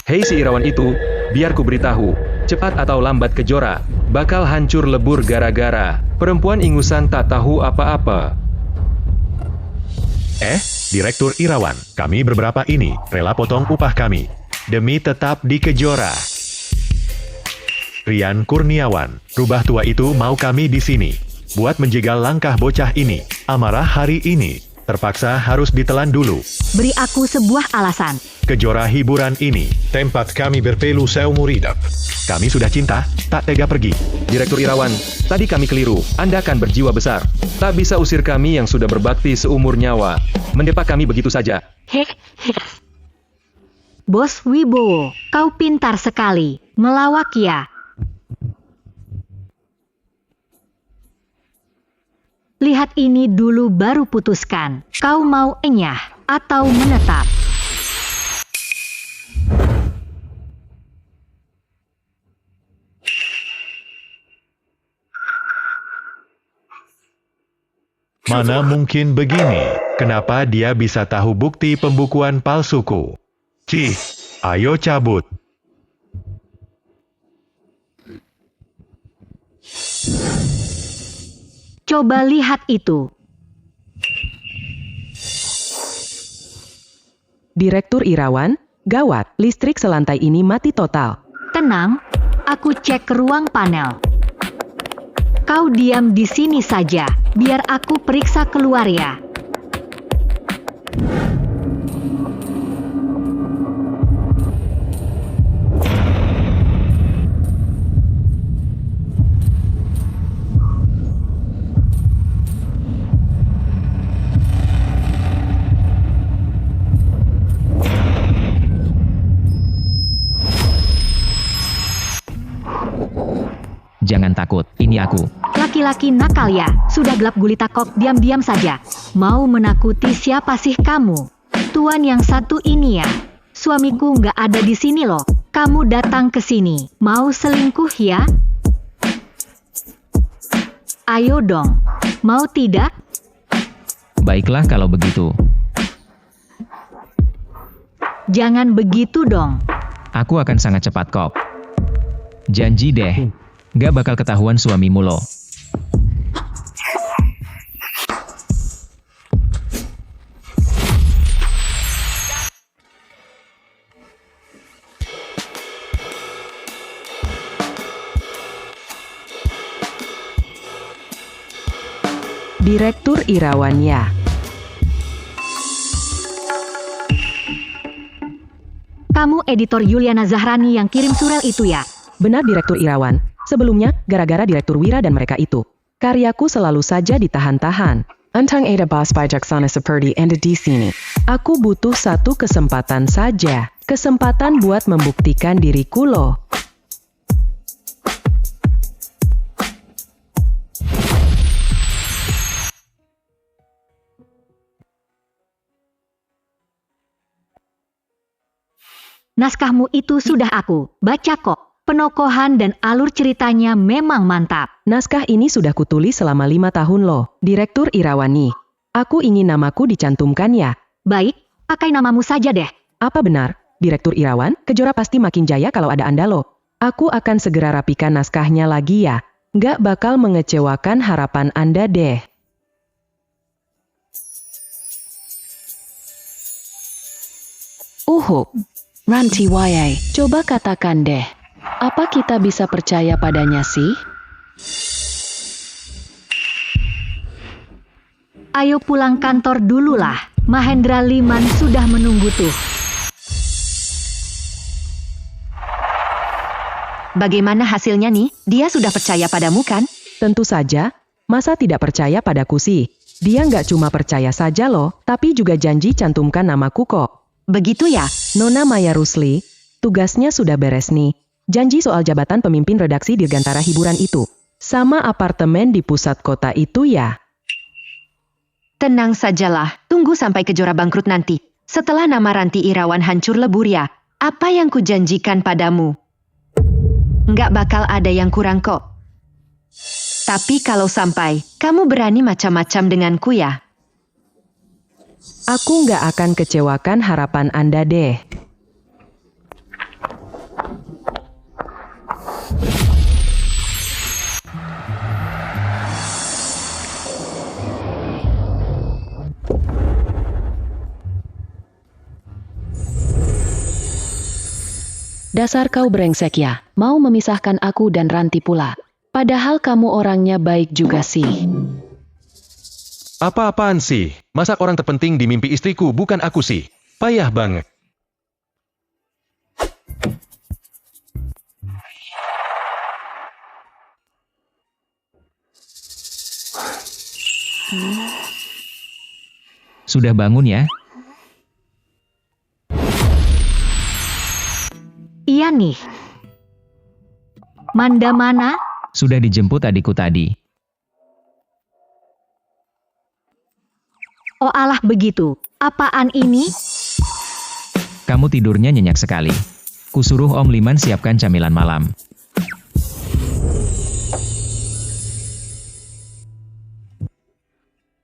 Hei si Irawan itu, biar ku beritahu. Cepat atau lambat Kejora bakal hancur lebur gara-gara perempuan ingusan tak tahu apa-apa. Direktur Irawan, kami beberapa ini rela potong upah kami demi tetap di Kejora. Rian Kurniawan, rubah tua itu mau kami di sini buat menjegal langkah bocah ini. Amarah hari ini terpaksa harus ditelan dulu. Beri aku sebuah alasan. Kejora hiburan ini tempat kami berpelu seumur hidup. Kami sudah cinta, tak tega pergi. Direktur Irawan, tadi kami keliru. Anda kan berjiwa besar. Tak bisa usir kami yang sudah berbakti seumur nyawa. Mendepak kami begitu saja. Bos Wibowo, kau pintar sekali. Melawak ya. Lihat ini dulu baru putuskan. Kau mau enyah atau menetap? Mana mungkin begini? Kenapa dia bisa tahu bukti pembukuan palsuku? Cih, ayo cabut. Coba lihat itu. Direktur Irawan, gawat, listrik selantai ini mati total. Tenang, aku cek ke ruang panel. Kau diam di sini saja, biar aku periksa keluar ya. Jangan takut, ini aku. Laki-laki nakal ya, sudah gelap gulita kok, diam-diam saja. Mau menakuti siapa sih kamu? Tuan yang satu ini ya. Suamiku nggak ada di sini loh. Kamu datang ke sini, mau selingkuh ya? Ayo dong, mau tidak? Baiklah kalau begitu. Jangan begitu dong. Aku akan sangat cepat kok. Janji deh. Gak bakal ketahuan suamimu loh. Direktur Irawan ya. Kamu editor Yuliana Zahrani yang kirim surel itu ya? Benar Direktur Irawan. Sebelumnya, gara-gara Direktur Wira dan mereka itu, karyaku selalu saja ditahan-tahan. Antang ada bos bijaksana seperti Anda di sini. Aku butuh satu kesempatan saja. Kesempatan buat membuktikan diriku loh. Naskahmu itu sudah aku baca kok. Penokohan dan alur ceritanya memang mantap. Naskah ini sudah kutulis selama 5 tahun loh, Direktur Irawani. Aku ingin namaku dicantumkan ya. Baik, pakai namamu saja deh. Apa benar, Direktur Irawan? Kejora pasti makin jaya kalau ada Anda loh. Aku akan segera rapikan naskahnya lagi ya. Nggak bakal mengecewakan harapan Anda deh. Ranti Wayai, coba katakan deh. Apa kita bisa percaya padanya sih? Ayo pulang kantor dulu lah. Mahendra Liman sudah menunggu tuh. Bagaimana hasilnya nih? Dia sudah percaya padamu kan? Tentu saja, masa tidak percaya padaku sih? Dia nggak cuma percaya saja loh, tapi juga janji cantumkan namaku kok. Begitu ya? Nona Maya Rusli, tugasnya sudah beres nih. Janji soal jabatan pemimpin redaksi Dirgantara Hiburan itu. Sama apartemen di pusat kota itu ya. Tenang sajalah, tunggu sampai Kejora bangkrut nanti. Setelah nama Ranti Irawan hancur lebur ya, apa yang kujanjikan padamu? Nggak bakal ada yang kurang kok. Tapi kalau sampai, kamu berani macam-macam denganku ya? Aku nggak akan kecewakan harapan Anda deh. Dasar kau brengsek ya, mau memisahkan aku dan Ranti pula. Padahal kamu orangnya baik juga sih. Apa-apaan sih? Masak orang terpenting di mimpi istriku bukan aku sih. Payah banget. Sudah bangun ya? Iya nih. Manda mana? Sudah dijemput adikku tadi. Oh alah begitu. Apaan ini? Kamu tidurnya nyenyak sekali. Kusuruh Om Liman siapkan camilan malam.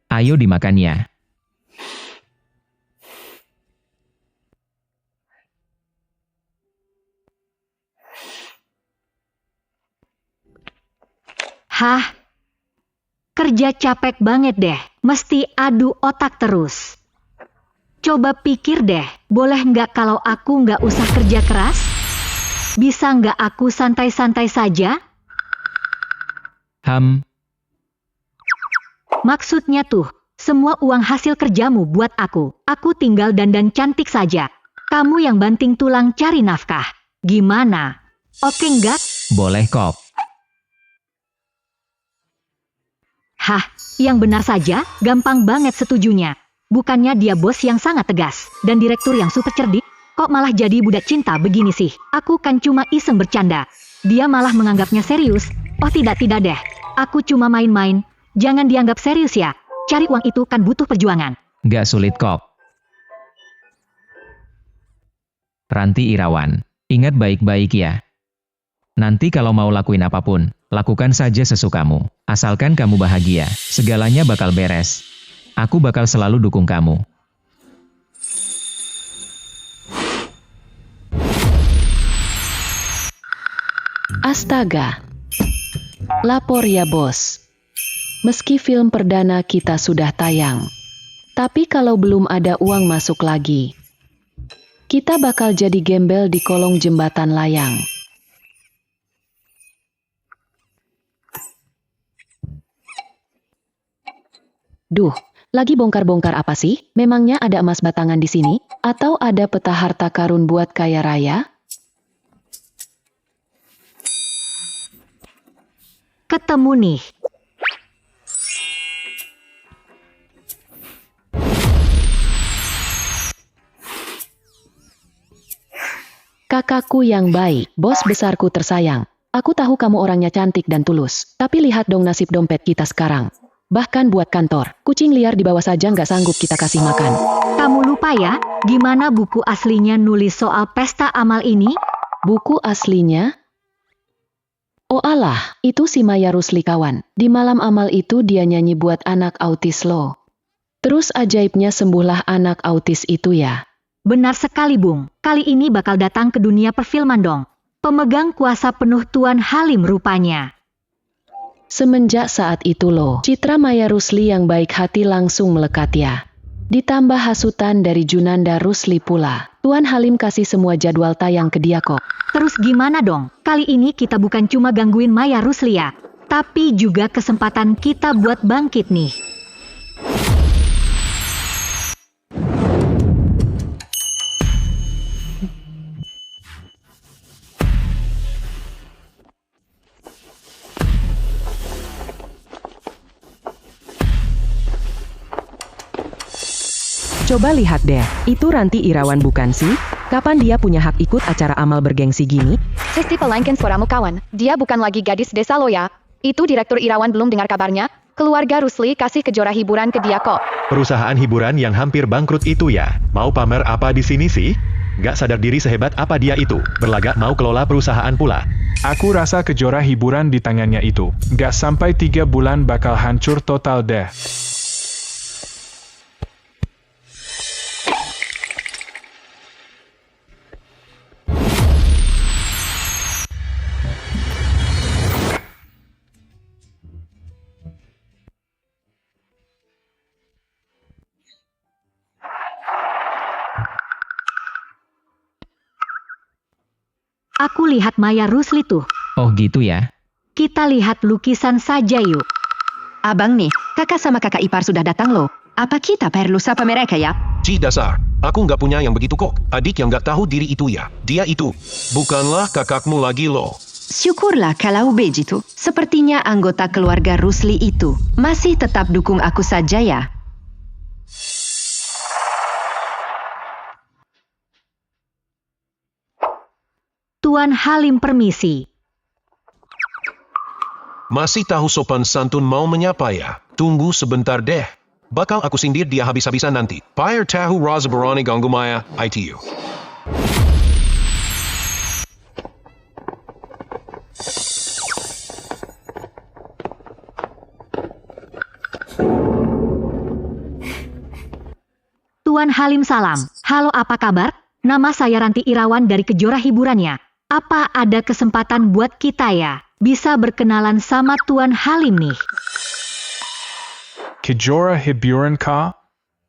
Ayo dimakan ya. Hah? Kerja capek banget deh, mesti adu otak terus. Coba pikir deh, boleh nggak kalau aku nggak usah kerja keras? Bisa nggak aku santai-santai saja? Maksudnya tuh, semua uang hasil kerjamu buat aku. Aku tinggal dandan cantik saja. Kamu yang banting tulang cari nafkah. Gimana? Oke nggak? Boleh kok. Hah, yang benar saja, gampang banget setujunya. Bukannya dia bos yang sangat tegas, dan direktur yang super cerdik, kok malah jadi budak cinta begini sih? Aku kan cuma iseng bercanda. Dia malah menganggapnya serius. Oh tidak deh, aku cuma main-main. Jangan dianggap serius ya. Cari uang itu kan butuh perjuangan. Gak sulit kok. Ranti Irawan, ingat baik-baik ya. Nanti kalau mau lakuin apapun, lakukan saja sesukamu. Asalkan kamu bahagia, segalanya bakal beres. Aku bakal selalu dukung kamu. Astaga. Lapor ya bos. Meski film perdana kita sudah tayang, tapi kalau belum ada uang masuk lagi, kita bakal jadi gembel di kolong jembatan layang. Duh, lagi bongkar-bongkar apa sih? Memangnya ada emas batangan di sini? Atau ada peta harta karun buat kaya raya? Ketemu nih. Kakakku yang baik, bos besarku tersayang. Aku tahu kamu orangnya cantik dan tulus. Tapi lihat dong nasib dompet kita sekarang. Bahkan buat kantor, kucing liar di bawah saja nggak sanggup kita kasih makan. Kamu lupa ya, gimana buku aslinya nulis soal pesta amal ini? Buku aslinya? Oh alah, itu si Maya Rusli kawan. Di malam amal itu dia nyanyi buat anak autis lo. Terus ajaibnya sembuhlah anak autis itu ya. Benar sekali Bung, kali ini bakal datang ke dunia perfilman dong. Pemegang kuasa penuh Tuan Halim rupanya. Semenjak saat itu loh, citra Maya Rusli yang baik hati langsung melekat ya. Ditambah hasutan dari Junanda Rusli pula. Tuan Halim kasih semua jadwal tayang ke dia kok. Terus gimana dong? Kali ini kita bukan cuma gangguin Maya Rusli ya, tapi juga kesempatan kita buat bangkit nih. Coba lihat deh, itu Ranti Irawan bukan sih? Kapan dia punya hak ikut acara amal bergengsi gini? Hesti pelangkin suaramu kawan, dia bukan lagi gadis desa lo ya. Itu Direktur Irawan belum dengar kabarnya? Keluarga Rusli kasih kejora hiburan ke dia kok. Perusahaan hiburan yang hampir bangkrut itu ya? Mau pamer apa di sini sih? Gak sadar diri sehebat apa dia itu, berlagak mau kelola perusahaan pula. Aku rasa kejora hiburan di tangannya itu, gak sampai 3 bulan bakal hancur total deh. Aku lihat Maya Rusli tuh. Oh gitu ya? Kita lihat lukisan saja yuk. Abang nih, kakak sama kakak ipar sudah datang loh. Apa kita perlu sapa mereka ya? Ci dasar, aku nggak punya yang begitu kok. Adik yang nggak tahu diri itu ya. Dia itu. Bukanlah kakakmu lagi loh. Syukurlah kalau begitu. Sepertinya anggota keluarga Rusli itu masih tetap dukung aku saja ya. Tuan Halim permisi. Masih tahu sopan santun mau menyapa ya? Tunggu sebentar deh. Bakal aku sindir dia habis-habisan nanti. Pair tahu Raza Barani ganggu Maya, ITU. Tuan Halim salam. Halo apa kabar? Nama saya Ranti Irawan dari Kejora Hiburannya. Apa ada kesempatan buat kita ya? Bisa berkenalan sama Tuan Halim nih. Kejora Hiburan ka?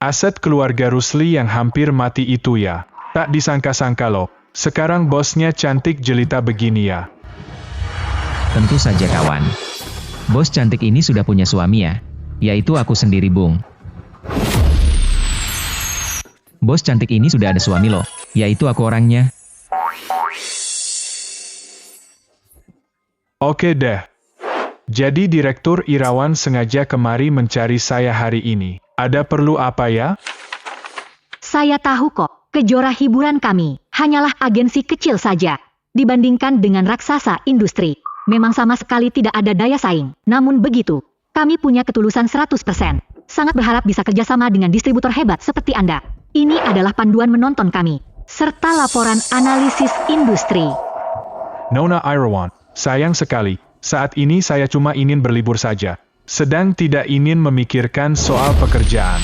Aset keluarga Rusli yang hampir mati itu ya. Tak disangka-sangka loh. Sekarang bosnya cantik jelita begini ya. Tentu saja kawan. Bos cantik ini sudah punya suami ya. Yaitu aku sendiri Bung. Bos cantik ini sudah ada suami loh. Yaitu aku orangnya. Oke deh. Jadi Direktur Irawan sengaja kemari mencari saya hari ini. Ada perlu apa ya? Saya tahu kok, Kejora Hiburan kami hanyalah agensi kecil saja. Dibandingkan dengan raksasa industri, memang sama sekali tidak ada daya saing. Namun begitu, kami punya ketulusan 100%. Sangat berharap bisa kerjasama dengan distributor hebat seperti Anda. Ini adalah panduan menonton kami, serta laporan analisis industri. Nona Irawan, sayang sekali, saat ini saya cuma ingin berlibur saja. Sedang tidak ingin memikirkan soal pekerjaan.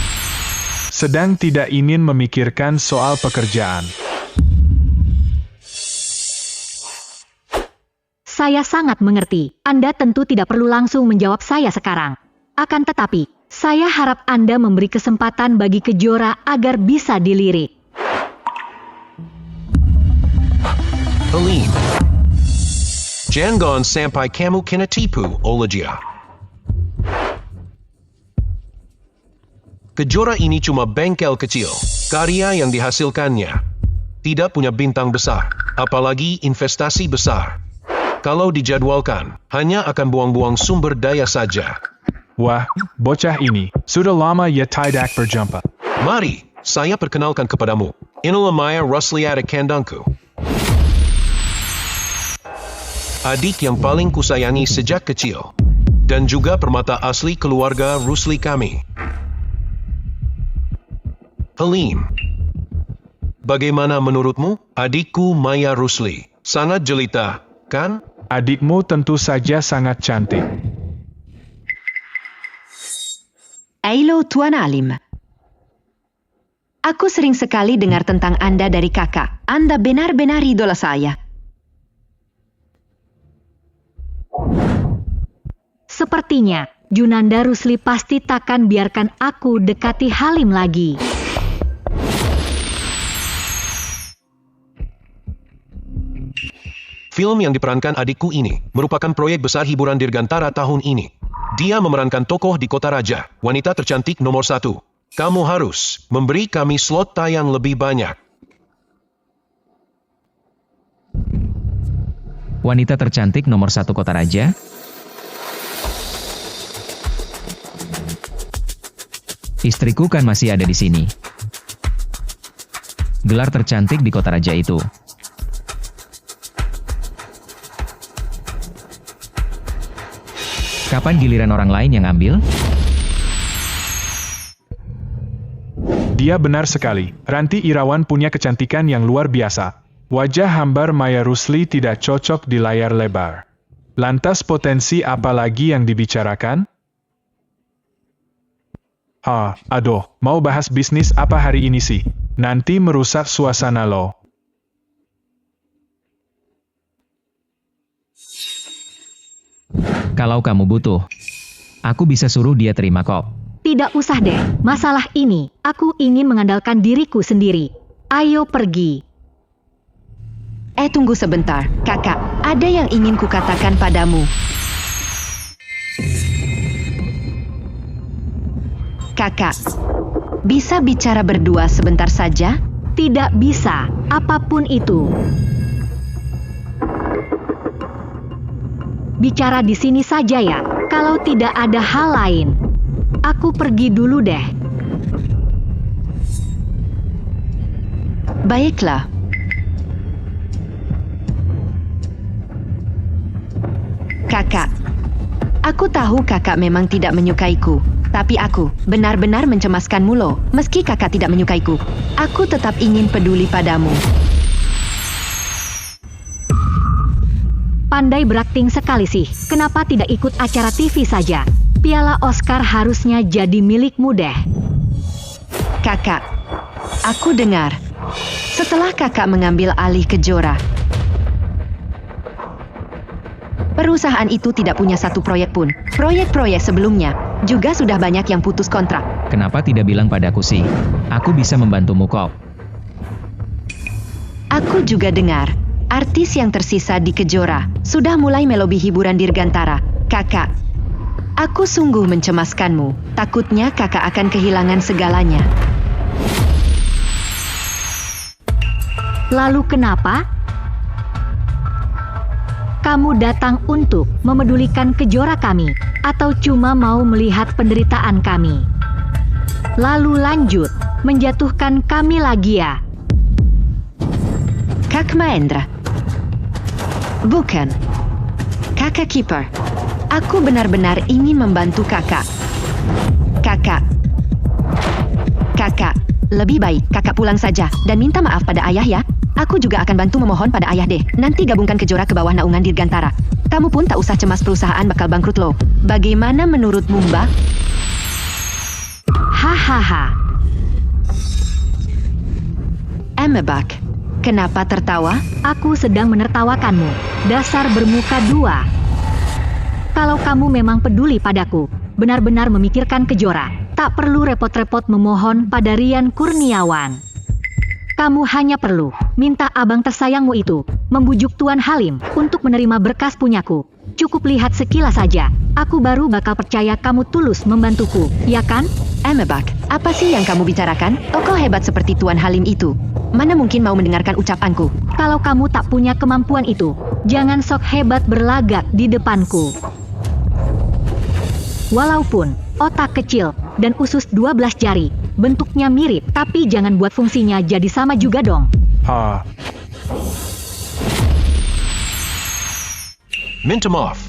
Saya sangat mengerti. Anda tentu tidak perlu langsung menjawab saya sekarang. Akan tetapi, saya harap Anda memberi kesempatan bagi Kejora agar bisa dilirik. Halim. Jangan sampai kamu kena tipu oleh dia. Kejora ini cuma bengkel kecil, karya yang dihasilkannya. Tidak punya bintang besar, apalagi investasi besar. Kalau dijadwalkan, hanya akan buang-buang sumber daya saja. Wah, bocah ini, sudah lama ya tidak berjumpa. Mari, saya perkenalkan kepadamu. Inilah Maya Rusli adik kandangku. adik yang paling kusayangi sejak kecil. Dan juga permata asli keluarga Rusli kami. Halim. Bagaimana menurutmu, adikku Maya Rusli? Sangat jelita, kan? Adikmu tentu saja sangat cantik. Halo Tuan Halim. Aku sering sekali dengar tentang Anda dari kakak. Anda benar-benar idola saya. Sepertinya, Junanda Rusli pasti takkan biarkan aku dekati Halim lagi. Film yang diperankan adikku ini merupakan proyek besar hiburan Dirgantara tahun ini. Dia memerankan tokoh di Kota Raja, wanita tercantik nomor 1. Kamu harus memberi kami slot tayang lebih banyak. Wanita tercantik nomor 1 Kota Raja? Istriku kan masih ada di sini. Gelar tercantik di Kota Raja itu. Kapan giliran orang lain yang ambil? Dia benar sekali. Ranti Irawan punya kecantikan yang luar biasa. Wajah hambar Maya Rusli tidak cocok di layar lebar. Lantas potensi apa lagi yang dibicarakan? Aduh, mau bahas bisnis apa hari ini sih? Nanti merusak suasana lo. Kalau kamu butuh, aku bisa suruh dia terima kok. Tidak usah deh, masalah ini, aku ingin mengandalkan diriku sendiri. Ayo pergi. Tunggu sebentar, kakak. Ada yang ingin kukatakan padamu. Kakak, bisa bicara berdua sebentar saja? Tidak bisa, apapun itu. Bicara di sini saja ya, kalau tidak ada hal lain. Aku pergi dulu deh. Baiklah. Kakak, aku tahu kakak memang tidak menyukaiku. Tapi aku benar-benar mencemaskanmu loh. Meski kakak tidak menyukaiku, aku tetap ingin peduli padamu. Pandai berakting sekali sih. Kenapa tidak ikut acara TV saja? Piala Oscar harusnya jadi milikmu deh. Kakak, aku dengar. Setelah kakak mengambil alih Kejora, perusahaan itu tidak punya satu proyek pun. Proyek-proyek sebelumnya juga sudah banyak yang putus kontrak. Kenapa tidak bilang padaku sih? Aku bisa membantumu kok. Aku juga dengar, artis yang tersisa di Kejora sudah mulai melobi hiburan Dirgantara. Kakak, aku sungguh mencemaskanmu. Takutnya kakak akan kehilangan segalanya. Lalu kenapa? Kamu datang untuk memedulikan Kejora kami, atau cuma mau melihat penderitaan kami? Lalu lanjut, menjatuhkan kami lagi ya? Kak Mahendra. Bukan. Kakak Keeper. Aku benar-benar ingin membantu kakak. Kakak. Kakak, lebih baik kakak pulang saja dan minta maaf pada ayah ya. Aku juga akan bantu memohon pada ayah deh. Nanti gabungkan Kejora ke bawah naungan Dirgantara. Kamu pun tak usah cemas perusahaan bakal bangkrut loh. Bagaimana menurutmu, Mbak? Hahaha. Emebak, kenapa tertawa? Aku sedang menertawakanmu. Dasar bermuka dua. Kalau kamu memang peduli padaku, benar-benar memikirkan Kejora, tak perlu repot-repot memohon pada Rian Kurniawan. Kamu hanya perlu minta abang tersayangmu itu membujuk Tuan Halim untuk menerima berkas punyaku. Cukup lihat sekilas saja, aku baru bakal percaya kamu tulus membantuku, ya kan? Emebak, apa sih yang kamu bicarakan? Tokoh hebat seperti Tuan Halim itu mana mungkin mau mendengarkan ucapanku? Kalau kamu tak punya kemampuan itu, jangan sok hebat berlagak di depanku. Walaupun otak kecil dan usus 12 jari, bentuknya mirip, tapi jangan buat fungsinya jadi sama juga dong. Minta maaf.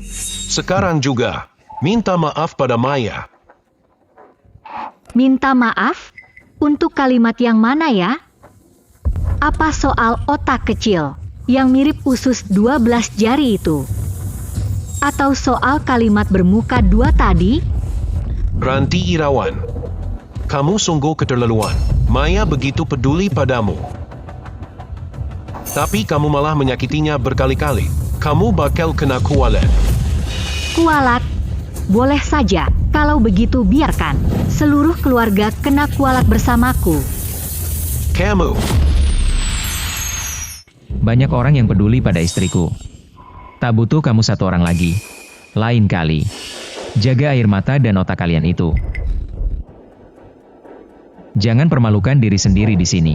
Sekarang juga, minta maaf pada Maya. Minta maaf? Untuk kalimat yang mana ya? Apa soal otak kecil yang mirip usus 12 jari itu? Atau soal kalimat bermuka 2 tadi? Ranti Irawan, kamu sungguh keterlaluan. Maya begitu peduli padamu. Tapi kamu malah menyakitinya berkali-kali. Kamu bakal kena kualat. Kualat? Boleh saja, kalau begitu biarkan. Seluruh keluarga kena kualat bersamaku. Kamu. Banyak orang yang peduli pada istriku. Tak butuh kamu satu orang lagi. Lain kali. Jaga air mata dan otak kalian itu. Jangan permalukan diri sendiri di sini.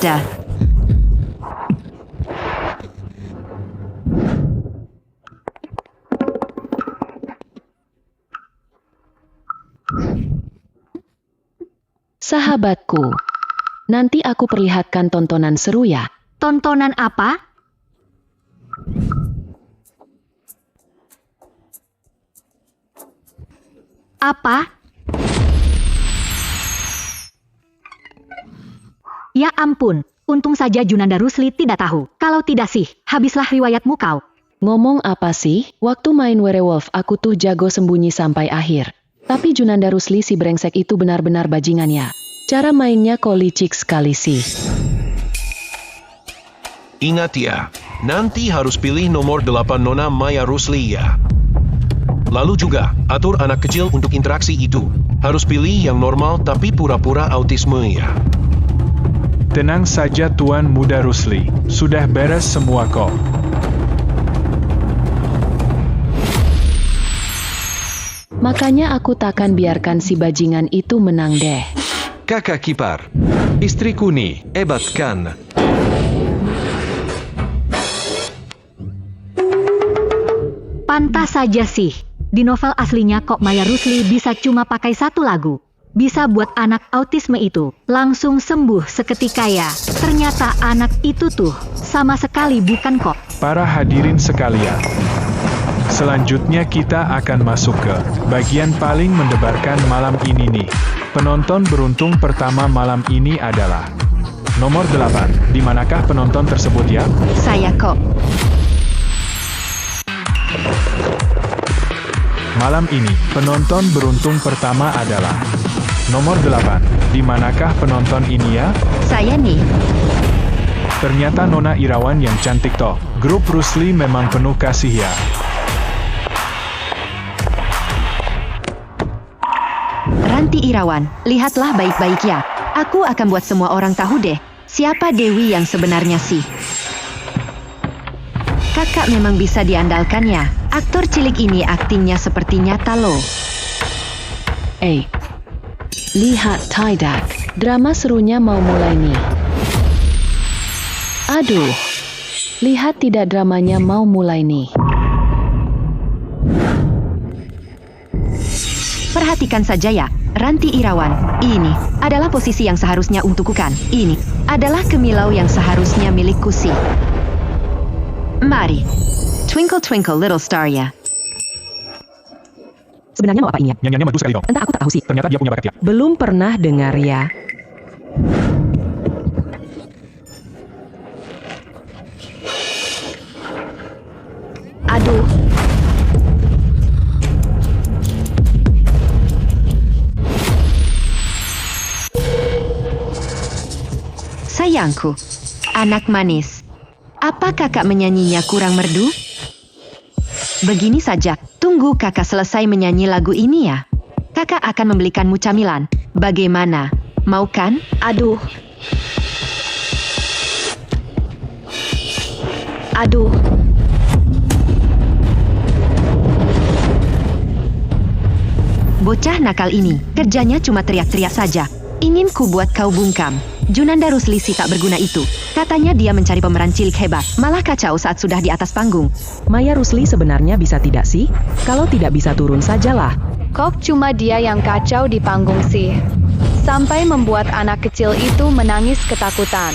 Dah. Sahabatku, nanti aku perlihatkan tontonan seru ya. Tontonan apa? Apa? Ya ampun, untung saja Junanda Rusli tidak tahu. Kalau tidak sih, habislah riwayatmu kau. Ngomong apa sih? Waktu main werewolf aku tuh jago sembunyi sampai akhir. Tapi Junanda Rusli si brengsek itu benar-benar bajingannya. Cara mainnya kok licik sekali sih. Ingat ya, nanti harus pilih nomor 8 Nona Maya Rusli ya. Lalu juga, atur anak kecil untuk interaksi itu. Harus pilih yang normal tapi pura-pura autisme ya. Tenang saja Tuan Muda Rusli, sudah beres semua kok. Makanya aku takkan biarkan si bajingan itu menang deh. Kakak Kipar, istriku nih, hebat kan? Pantas saja sih. Di novel aslinya kok Maya Rusli bisa cuma pakai 1 lagu. Bisa buat anak autisme itu langsung sembuh seketika ya. Ternyata anak itu tuh sama sekali bukan kok. Para hadirin sekalian, selanjutnya kita akan masuk ke bagian paling mendebarkan malam ini nih. Penonton beruntung pertama malam ini adalah nomor 8. Di manakah penonton tersebut ya? Saya kok. Malam ini, penonton beruntung pertama adalah nomor 8. Di manakah penonton ini ya? Saya nih. Ternyata Nona Irawan yang cantik toh. Grup Rusli memang penuh kasih ya. Ranti Irawan, lihatlah baik-baik ya. Aku akan buat semua orang tahu deh, siapa Dewi yang sebenarnya sih. Kakak memang bisa diandalkan ya. Aktor cilik ini aktingnya seperti nyata loh. Lihat Tidak, drama serunya mau mulai nih. Aduh, lihat tidak dramanya mau mulai nih. Perhatikan saja ya, Ranti Irawan. Ini adalah posisi yang seharusnya untukku kan. Ini adalah kemilau yang seharusnya milikku sih. Mari, Twinkle Twinkle Little Star ya. Sebenarnya mau apa ini ya? Nyanyiannya merdu sekali dong. Entah, aku tak tahu sih. Ternyata dia punya bakat ya. Belum pernah dengar ya. Aduh. Sayangku, anak manis. Apa kakak menyanyinya kurang merdu? Begini saja, tunggu kakak selesai menyanyi lagu ini ya. Kakak akan membelikanmu camilan. Bagaimana? Mau kan? Aduh. Aduh. Bocah nakal ini, kerjanya cuma teriak-teriak saja. Ingin ku buat kau bungkam. Junanda Rusli si tak berguna itu. Katanya dia mencari pemeran cilik hebat, malah kacau saat sudah di atas panggung. Maya Rusli sebenarnya bisa tidak sih? Kalau tidak bisa turun sajalah. Kok cuma dia yang kacau di panggung sih? Sampai membuat anak kecil itu menangis ketakutan.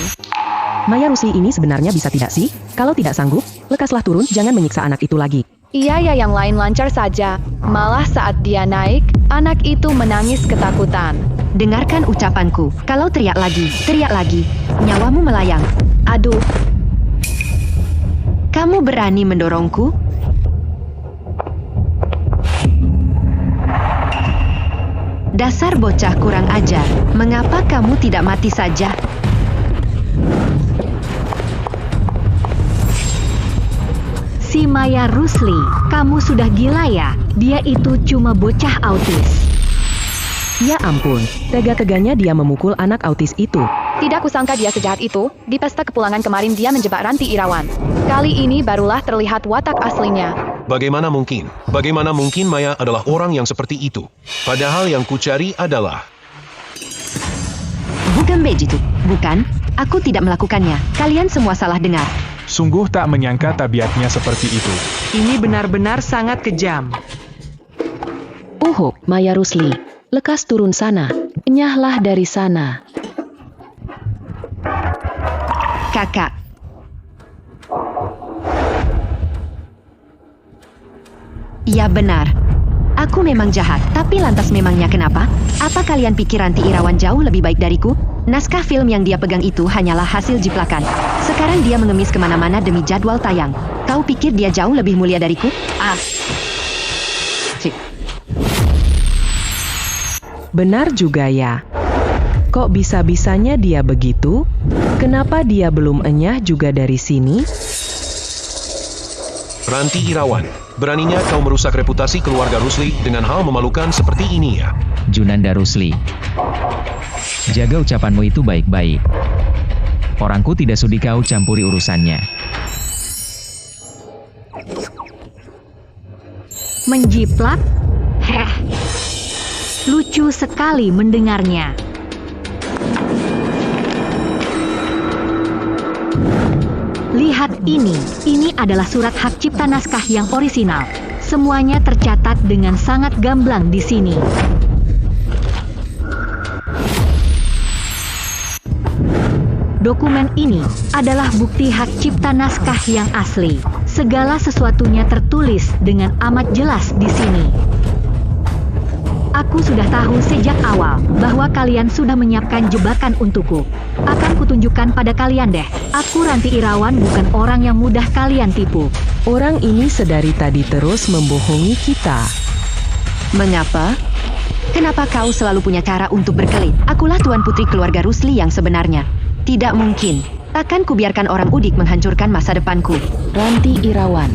Maya Rusli ini sebenarnya bisa tidak sih? Kalau tidak sanggup, lekaslah turun, jangan menyiksa anak itu lagi. Iya ya, yang lain lancar saja. Malah saat dia naik, anak itu menangis ketakutan. Dengarkan ucapanku. Kalau teriak lagi, nyawamu melayang. Aduh, Kamu berani mendorongku? Dasar bocah kurang ajar. Mengapa kamu tidak mati saja? Si Maya Rusli, kamu sudah gila ya? Dia itu cuma bocah autis. Ya ampun, tega-teganya dia memukul anak autis itu. tidak kusangka dia sejahat itu. Di pesta kepulangan kemarin dia menjebak Ranti Irawan. Kali ini barulah terlihat watak aslinya. Bagaimana mungkin? Bagaimana mungkin Maya adalah orang yang seperti itu? Padahal yang kucari adalah... Bukan begitu. Bukan, aku tidak melakukannya. Kalian semua salah dengar. Sungguh tak menyangka tabiatnya seperti itu. Ini benar-benar sangat kejam. Oh, Maya Rusli, lekas turun sana. Enyahlah dari sana. Kakak. Ya benar. Aku memang jahat, tapi lantas memangnya kenapa? Apa kalian pikir Ranti Irawan jauh lebih baik dariku? Naskah film yang dia pegang itu hanyalah hasil jiplakan. Sekarang dia mengemis kemana-mana demi jadwal tayang. Kau pikir dia jauh lebih mulia dariku? Cik. Benar juga ya. Kok bisa-bisanya dia begitu? Kenapa dia belum enyah juga dari sini? Ranti Irawan, beraninya kau merusak reputasi keluarga Rusli dengan hal memalukan seperti ini ya? Junanda Rusli, jaga ucapanmu itu baik-baik. Orangku tidak sudi kau campuri urusannya. Menjiplak? Heh. Lucu sekali mendengarnya. Lihat ini adalah surat hak cipta naskah yang orisinal. Semuanya tercatat dengan sangat gamblang di sini. Dokumen ini adalah bukti hak cipta naskah yang asli. Segala sesuatunya tertulis dengan amat jelas di sini. Aku sudah tahu sejak awal bahwa kalian sudah menyiapkan jebakan untukku. Akan kutunjukkan pada kalian deh. Aku Ranti Irawan bukan orang yang mudah kalian tipu. Orang ini sedari tadi terus membohongi kita. Mengapa? Kenapa kau selalu punya cara untuk berkelit? Akulah tuan putri keluarga Rusli yang sebenarnya. Tidak mungkin. Takkan kubiarkan orang udik menghancurkan masa depanku. Ranti Irawan.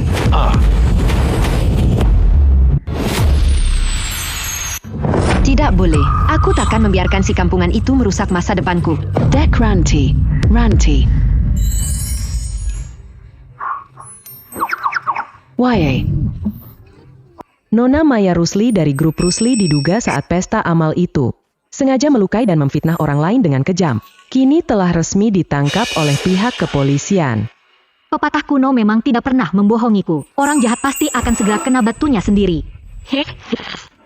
Tidak boleh. Aku takkan membiarkan si kampungan itu merusak masa depanku. Dek Ranti. Ranti. Why? Nona Maya Rusli dari grup Rusli diduga saat pesta amal itu sengaja melukai dan memfitnah orang lain dengan kejam. Kini telah resmi ditangkap oleh pihak kepolisian. Pepatah kuno memang tidak pernah membohongiku. Orang jahat pasti akan segera kena batunya sendiri.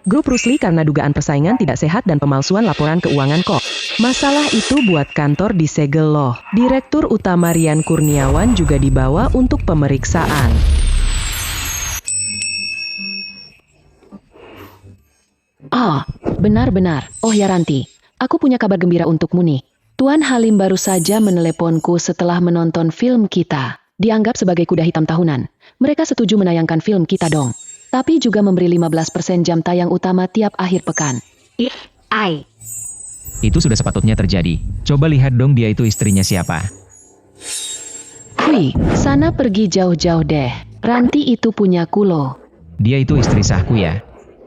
Grup Rusli karena dugaan persaingan tidak sehat dan pemalsuan laporan keuangan kok. Masalah itu buat kantor disegel loh. Direktur Utama Rian Kurniawan juga dibawa untuk pemeriksaan. Benar-benar. Oh ya Ranti, aku punya kabar gembira untukmu nih. Tuan Halim baru saja meneleponku setelah menonton film kita. Dianggap sebagai kuda hitam tahunan. Mereka setuju menayangkan film kita dong. Tapi juga memberi 15% jam tayang utama tiap akhir pekan. Itu sudah sepatutnya terjadi. Coba lihat dong dia itu istrinya siapa. Wih, sana pergi jauh-jauh deh. Ranti itu punya kulo. Dia itu istri sahku ya.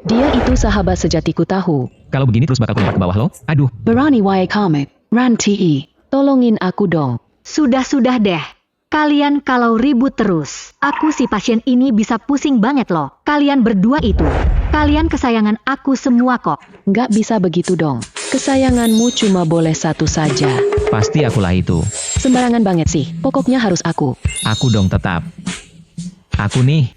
Dia itu sahabat sejatiku tahu. Kalau begini terus bakal kumpat ke bawah lo. Aduh. Berani wae kamu. Ranti, tolongin aku dong. Sudah deh. Kalian kalau ribut terus, aku si pasien ini bisa pusing banget loh. Kalian berdua itu, kalian kesayangan aku semua kok. Nggak bisa begitu dong. Kesayanganmu cuma boleh satu saja. Pasti akulah itu. Sembarangan banget sih, pokoknya harus aku. Aku dong tetap. Aku nih.